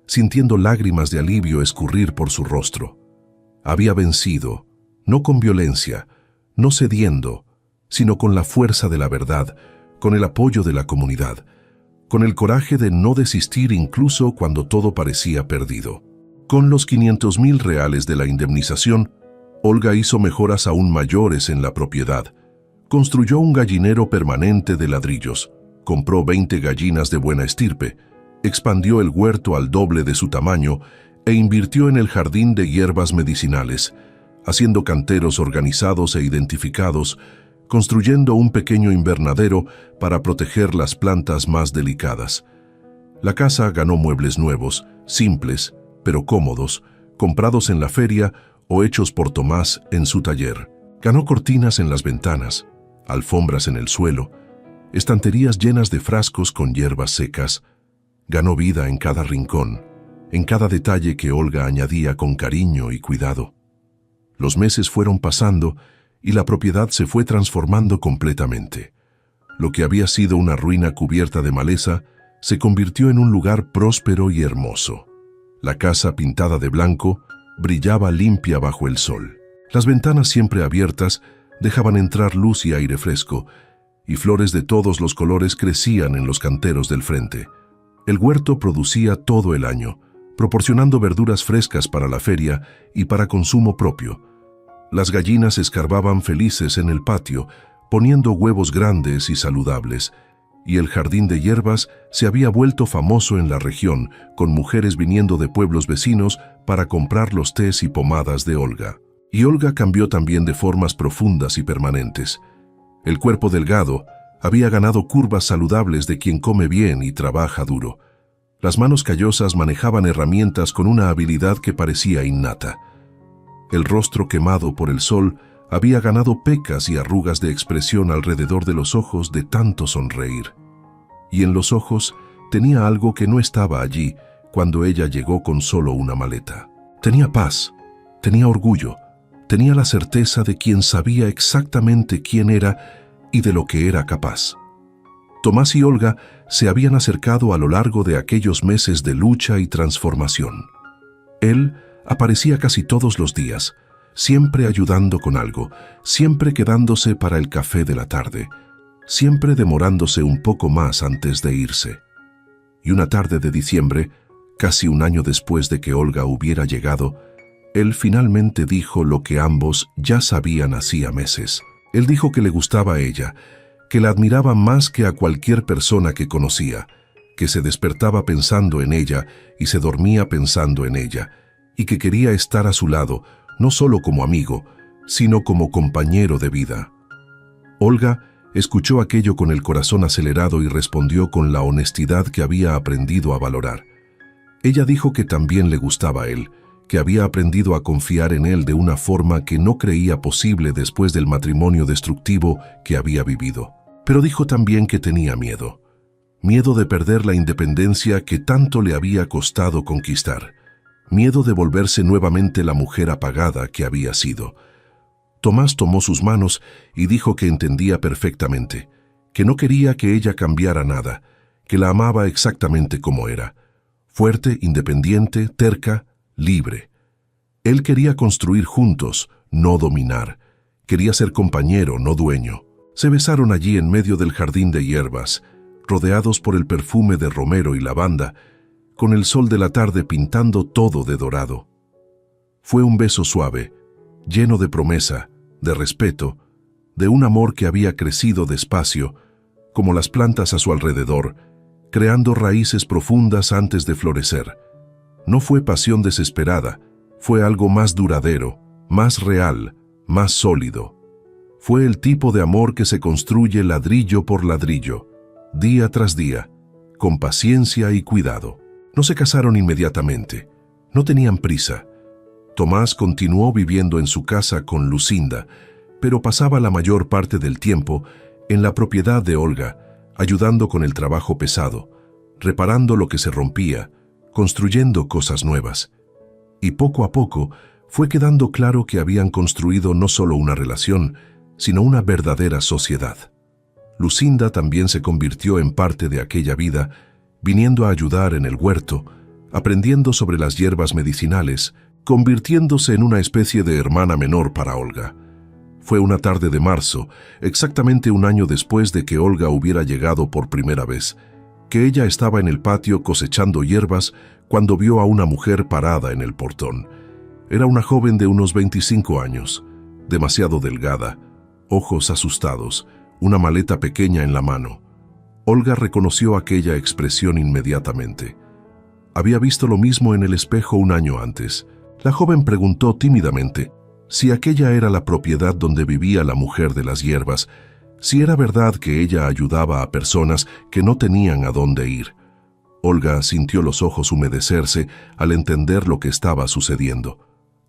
[SPEAKER 1] sintiendo lágrimas de alivio escurrir por su rostro. Había vencido, no con violencia, no cediendo, sino con la fuerza de la verdad, con el apoyo de la comunidad, con el coraje de no desistir incluso cuando todo parecía perdido. Con los 500.000 reales de la indemnización, Olga hizo mejoras aún mayores en la propiedad. Construyó un gallinero permanente de ladrillos, compró 20 gallinas de buena estirpe, expandió el huerto al doble de su tamaño e invirtió en el jardín de hierbas medicinales, haciendo canteros organizados e identificados, construyendo un pequeño invernadero para proteger las plantas más delicadas. La casa ganó muebles nuevos, simples, pero cómodos, comprados en la feria o hechos por Tomás en su taller. Ganó cortinas en las ventanas, alfombras en el suelo, estanterías llenas de frascos con hierbas secas. Ganó vida en cada rincón, en cada detalle que Olga añadía con cariño y cuidado. Los meses fueron pasando y la propiedad se fue transformando completamente. Lo que había sido una ruina cubierta de maleza se convirtió en un lugar próspero y hermoso. La casa, pintada de blanco, brillaba limpia bajo el sol. Las ventanas siempre abiertas dejaban entrar luz y aire fresco, y flores de todos los colores crecían en los canteros del frente. El huerto producía todo el año, proporcionando verduras frescas para la feria y para consumo propio. Las gallinas escarbaban felices en el patio, poniendo huevos grandes y saludables, y el jardín de hierbas se había vuelto famoso en la región, con mujeres viniendo de pueblos vecinos para comprar los tés y pomadas de Olga. Y Olga cambió también de formas profundas y permanentes. El cuerpo delgado había ganado curvas saludables de quien come bien y trabaja duro. Las manos callosas manejaban herramientas con una habilidad que parecía innata. El rostro quemado por el sol había ganado pecas y arrugas de expresión alrededor de los ojos de tanto sonreír. Y en los ojos tenía algo que no estaba allí cuando ella llegó con solo una maleta. Tenía paz, tenía orgullo, tenía la certeza de quien sabía exactamente quién era y de lo que era capaz. Tomás y Olga se habían acercado a lo largo de aquellos meses de lucha y transformación. Él aparecía casi todos los días, siempre ayudando con algo, siempre quedándose para el café de la tarde, siempre demorándose un poco más antes de irse. Y una tarde de diciembre, casi un año después de que Olga hubiera llegado, él finalmente dijo lo que ambos ya sabían hacía meses. Él dijo que le gustaba a ella, que la admiraba más que a cualquier persona que conocía, que se despertaba pensando en ella y se dormía pensando en ella, y que quería estar a su lado, no solo como amigo, sino como compañero de vida. Olga escuchó aquello con el corazón acelerado y respondió con la honestidad que había aprendido a valorar. Ella dijo que también le gustaba a él, que había aprendido a confiar en él de una forma que no creía posible después del matrimonio destructivo que había vivido. Pero dijo también que tenía miedo. Miedo de perder la independencia que tanto le había costado conquistar. Miedo de volverse nuevamente la mujer apagada que había sido. Tomás tomó sus manos y dijo que entendía perfectamente, que no quería que ella cambiara nada, que la amaba exactamente como era. Fuerte, independiente, terca, libre. Él quería construir juntos, no dominar. Quería ser compañero, no dueño. Se besaron allí en medio del jardín de hierbas, rodeados por el perfume de romero y lavanda, con el sol de la tarde pintando todo de dorado. Fue un beso suave, lleno de promesa, de respeto, de un amor que había crecido despacio, como las plantas a su alrededor, creando raíces profundas antes de florecer. No fue pasión desesperada, fue algo más duradero, más real, más sólido. Fue el tipo de amor que se construye ladrillo por ladrillo, día tras día, con paciencia y cuidado. No se casaron inmediatamente, no tenían prisa. Tomás continuó viviendo en su casa con Lucinda, pero pasaba la mayor parte del tiempo en la propiedad de Olga, ayudando con el trabajo pesado, reparando lo que se rompía, construyendo cosas nuevas. Y poco a poco fue quedando claro que habían construido no solo una relación, sino una verdadera sociedad. Lucinda también se convirtió en parte de aquella vida, viniendo a ayudar en el huerto, aprendiendo sobre las hierbas medicinales, convirtiéndose en una especie de hermana menor para Olga. Fue una tarde de marzo, exactamente un año después de que Olga hubiera llegado por primera vez, que ella estaba en el patio cosechando hierbas cuando vio a una mujer parada en el portón. Era una joven de unos 25 años, demasiado delgada, ojos asustados, una maleta pequeña en la mano. Olga reconoció aquella expresión inmediatamente. Había visto lo mismo en el espejo un año antes. La joven preguntó tímidamente si aquella era la propiedad donde vivía la mujer de las hierbas, si era verdad que ella ayudaba a personas que no tenían a dónde ir. Olga sintió los ojos humedecerse al entender lo que estaba sucediendo.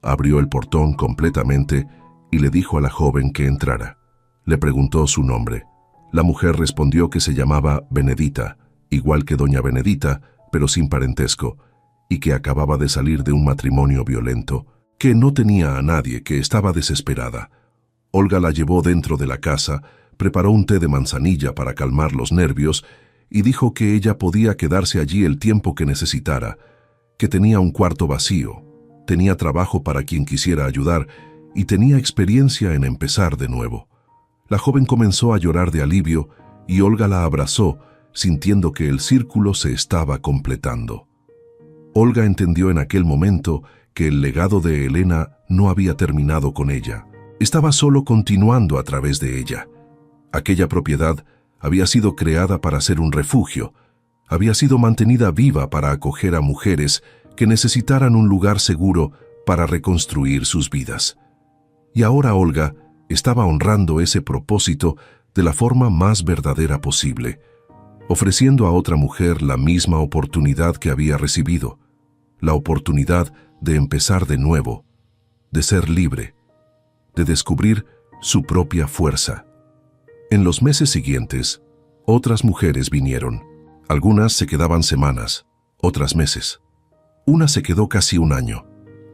[SPEAKER 1] Abrió el portón completamente y le dijo a la joven que entrara. Le preguntó su nombre. La mujer respondió que se llamaba Benedita, igual que doña Benedita, pero sin parentesco, y que acababa de salir de un matrimonio violento, que no tenía a nadie, que estaba desesperada. Olga la llevó dentro de la casa, preparó un té de manzanilla para calmar los nervios y dijo que ella podía quedarse allí el tiempo que necesitara, que tenía un cuarto vacío, tenía trabajo para quien quisiera ayudar y tenía experiencia en empezar de nuevo. La joven comenzó a llorar de alivio y Olga la abrazó, sintiendo que el círculo se estaba completando. Olga entendió en aquel momento que el legado de Elena no había terminado con ella. Estaba solo continuando a través de ella. Aquella propiedad había sido creada para ser un refugio, había sido mantenida viva para acoger a mujeres que necesitaran un lugar seguro para reconstruir sus vidas. Y ahora Olga estaba honrando ese propósito de la forma más verdadera posible, ofreciendo a otra mujer la misma oportunidad que había recibido, la oportunidad de empezar de nuevo, de ser libre, de descubrir su propia fuerza. En los meses siguientes, otras mujeres vinieron. Algunas se quedaban semanas, otras meses. Una se quedó casi un año.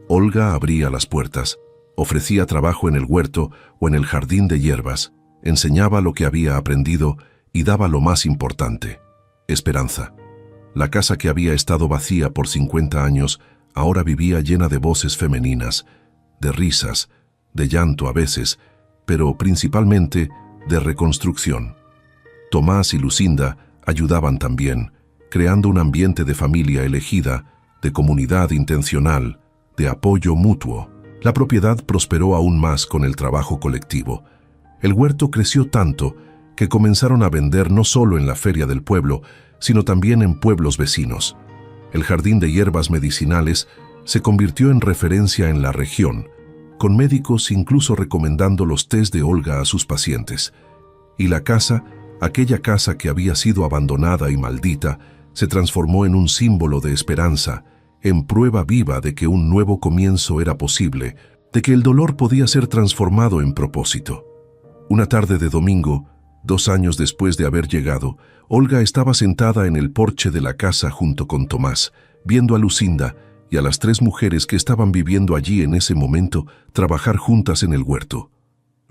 [SPEAKER 1] Olga abría las puertas, ofrecía trabajo en el huerto o en el jardín de hierbas, enseñaba lo que había aprendido y daba lo más importante: esperanza. La casa que había estado vacía por 50 años ahora vivía llena de voces femeninas, de risas, de llanto a veces, pero principalmente de reconstrucción. Tomás y Lucinda ayudaban también, creando un ambiente de familia elegida, de comunidad intencional, de apoyo mutuo. La propiedad prosperó aún más con el trabajo colectivo. El huerto creció tanto que comenzaron a vender no solo en la feria del pueblo, sino también en pueblos vecinos. El jardín de hierbas medicinales se convirtió en referencia en la región, con médicos incluso recomendando los tés de Olga a sus pacientes. Y la casa, aquella casa que había sido abandonada y maldita, se transformó en un símbolo de esperanza, en prueba viva de que un nuevo comienzo era posible, de que el dolor podía ser transformado en propósito. Una tarde de domingo, 2 años después de haber llegado, Olga estaba sentada en el porche de la casa junto con Tomás, viendo a Lucinda y a las 3 mujeres que estaban viviendo allí en ese momento trabajar juntas en el huerto,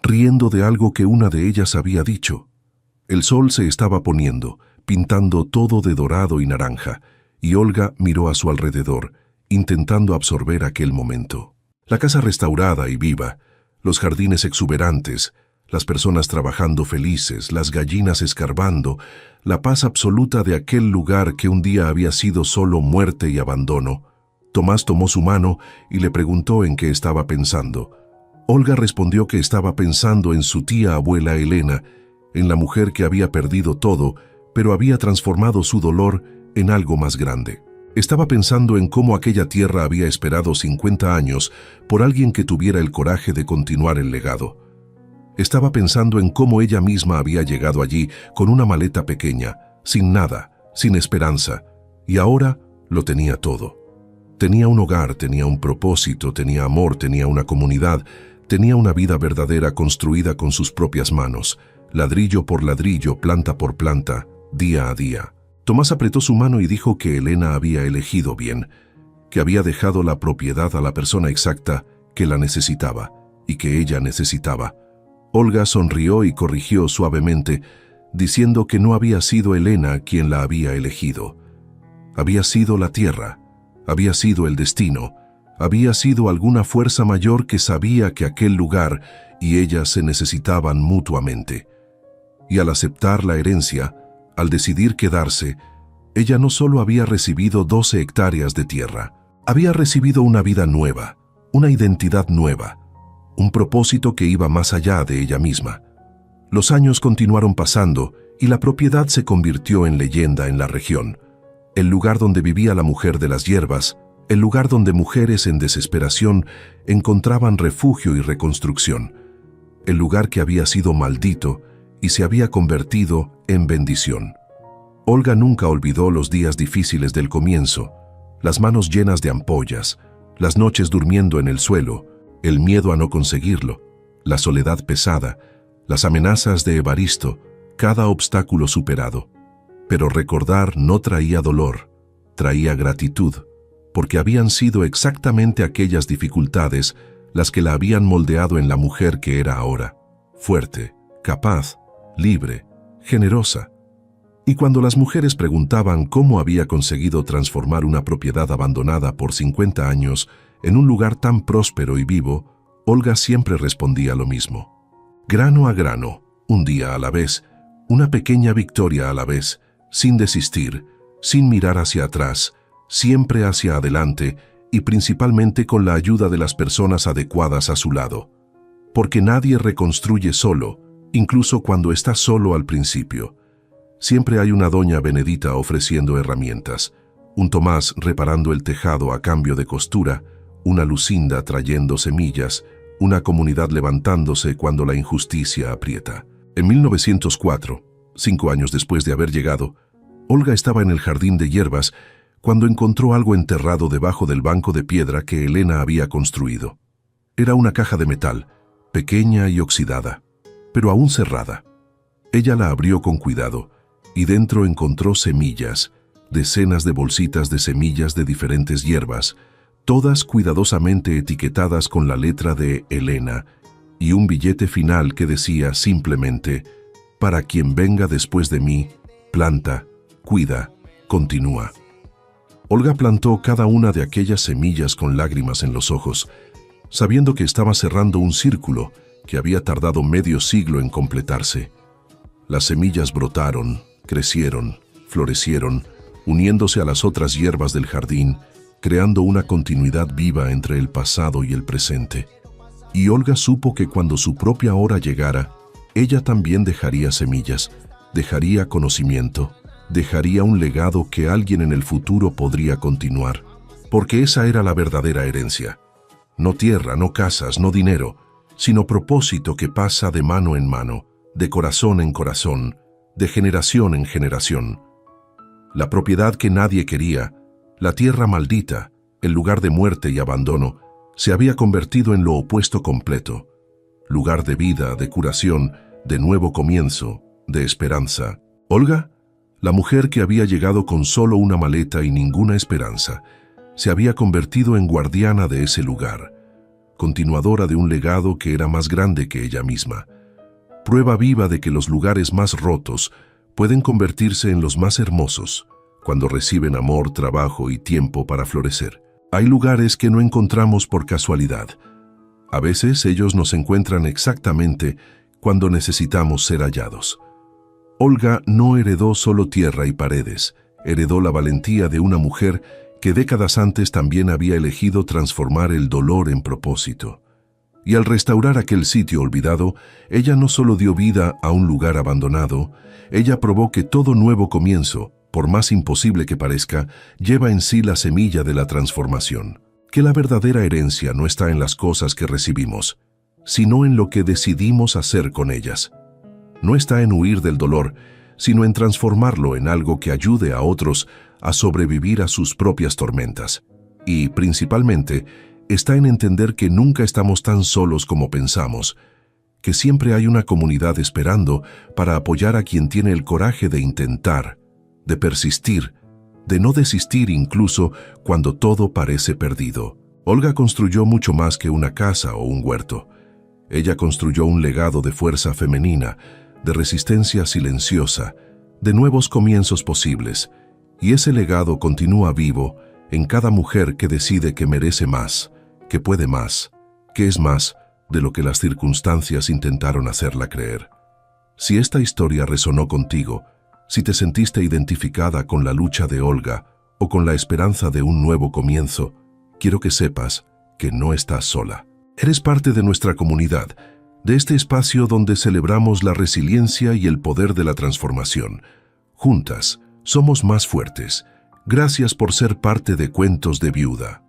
[SPEAKER 1] riendo de algo que una de ellas había dicho. El sol se estaba poniendo, pintando todo de dorado y naranja, y Olga miró a su alrededor, intentando absorber aquel momento. La casa restaurada y viva, los jardines exuberantes, las personas trabajando felices, las gallinas escarbando, la paz absoluta de aquel lugar que un día había sido solo muerte y abandono. Tomás tomó su mano y le preguntó en qué estaba pensando. Olga respondió que estaba pensando en su tía abuela Elena, en la mujer que había perdido todo, pero había transformado su dolor en algo más grande. Estaba pensando en cómo aquella tierra había esperado 50 años por alguien que tuviera el coraje de continuar el legado. Estaba pensando en cómo ella misma había llegado allí con una maleta pequeña, sin nada, sin esperanza, y ahora lo tenía todo. Tenía un hogar, tenía un propósito, tenía amor, tenía una comunidad, tenía una vida verdadera construida con sus propias manos, ladrillo por ladrillo, planta por planta, día a día. Tomás apretó su mano y dijo que Elena había elegido bien, que había dejado la propiedad a la persona exacta que la necesitaba y que ella necesitaba. Olga sonrió y corrigió suavemente, diciendo que no había sido Elena quien la había elegido. Había sido la tierra, había sido el destino, había sido alguna fuerza mayor que sabía que aquel lugar y ella se necesitaban mutuamente. Y al aceptar la herencia, al decidir quedarse, ella no solo había recibido 12 hectáreas de tierra, había recibido una vida nueva, una identidad nueva, un propósito que iba más allá de ella misma. Los años continuaron pasando y la propiedad se convirtió en leyenda en la región. El lugar donde vivía la mujer de las hierbas, el lugar donde mujeres en desesperación encontraban refugio y reconstrucción, el lugar que había sido maldito y se había convertido en bendición. Olga nunca olvidó los días difíciles del comienzo, las manos llenas de ampollas, las noches durmiendo en el suelo, el miedo a no conseguirlo, la soledad pesada, las amenazas de Evaristo, cada obstáculo superado. Pero recordar no traía dolor, traía gratitud, porque habían sido exactamente aquellas dificultades las que la habían moldeado en la mujer que era ahora, fuerte, capaz, libre, generosa. Y cuando las mujeres preguntaban cómo había conseguido transformar una propiedad abandonada por 50 años en un lugar tan próspero y vivo, Olga siempre respondía lo mismo. Grano a grano, un día a la vez, una pequeña victoria a la vez, sin desistir, sin mirar hacia atrás, siempre hacia adelante y principalmente con la ayuda de las personas adecuadas a su lado. Porque nadie reconstruye solo, incluso cuando está solo al principio. Siempre hay una doña Benedita ofreciendo herramientas, un Tomás reparando el tejado a cambio de costura, una Lucinda trayendo semillas, una comunidad levantándose cuando la injusticia aprieta. En 1904, 5 años después de haber llegado, Olga estaba en el jardín de hierbas cuando encontró algo enterrado debajo del banco de piedra que Elena había construido. Era una caja de metal, pequeña y oxidada, pero aún cerrada. Ella la abrió con cuidado y dentro encontró semillas, decenas de bolsitas de semillas de diferentes hierbas, todas cuidadosamente etiquetadas con la letra de Elena y un billete final que decía simplemente: para quien venga después de mí, planta, cuida, continúa. Olga plantó cada una de aquellas semillas con lágrimas en los ojos, sabiendo que estaba cerrando un círculo que había tardado medio siglo en completarse. Las semillas brotaron, crecieron, florecieron, uniéndose a las otras hierbas del jardín, creando una continuidad viva entre el pasado y el presente. Y Olga supo que cuando su propia hora llegara, ella también dejaría semillas, dejaría conocimiento, dejaría un legado que alguien en el futuro podría continuar, porque esa era la verdadera herencia. No tierra, no casas, no dinero, sino propósito que pasa de mano en mano, de corazón en corazón, de generación en generación. La propiedad que nadie quería, la tierra maldita, el lugar de muerte y abandono, se había convertido en lo opuesto completo, lugar de vida, de curación, de nuevo comienzo, de esperanza. Olga, la mujer que había llegado con solo una maleta y ninguna esperanza, se había convertido en guardiana de ese lugar, continuadora de un legado que era más grande que ella misma, prueba viva de que los lugares más rotos pueden convertirse en los más hermosos cuando reciben amor, trabajo y tiempo para florecer. Hay lugares que no encontramos por casualidad. A veces ellos nos encuentran exactamente cuando necesitamos ser hallados. Olga no heredó solo tierra y paredes, heredó la valentía de una mujer que décadas antes también había elegido transformar el dolor en propósito. Y al restaurar aquel sitio olvidado, ella no solo dio vida a un lugar abandonado, ella probó que todo nuevo comienzo, por más imposible que parezca, lleva en sí la semilla de la transformación. Que la verdadera herencia no está en las cosas que recibimos, sino en lo que decidimos hacer con ellas. No está en huir del dolor, sino en transformarlo en algo que ayude a otros a sobrevivir a sus propias tormentas. Y, principalmente, está en entender que nunca estamos tan solos como pensamos, que siempre hay una comunidad esperando para apoyar a quien tiene el coraje de intentar, de persistir, de no desistir incluso cuando todo parece perdido. Olga construyó mucho más que una casa o un huerto. Ella construyó un legado de fuerza femenina, de resistencia silenciosa, de nuevos comienzos posibles, y ese legado continúa vivo en cada mujer que decide que merece más, que puede más, que es más de lo que las circunstancias intentaron hacerla creer. Si esta historia resonó contigo, si te sentiste identificada con la lucha de Olga o con la esperanza de un nuevo comienzo, quiero que sepas que no estás sola. Eres parte de nuestra comunidad, de este espacio donde celebramos la resiliencia y el poder de la transformación. Juntas, somos más fuertes. Gracias por ser parte de Cuentos de Viuda.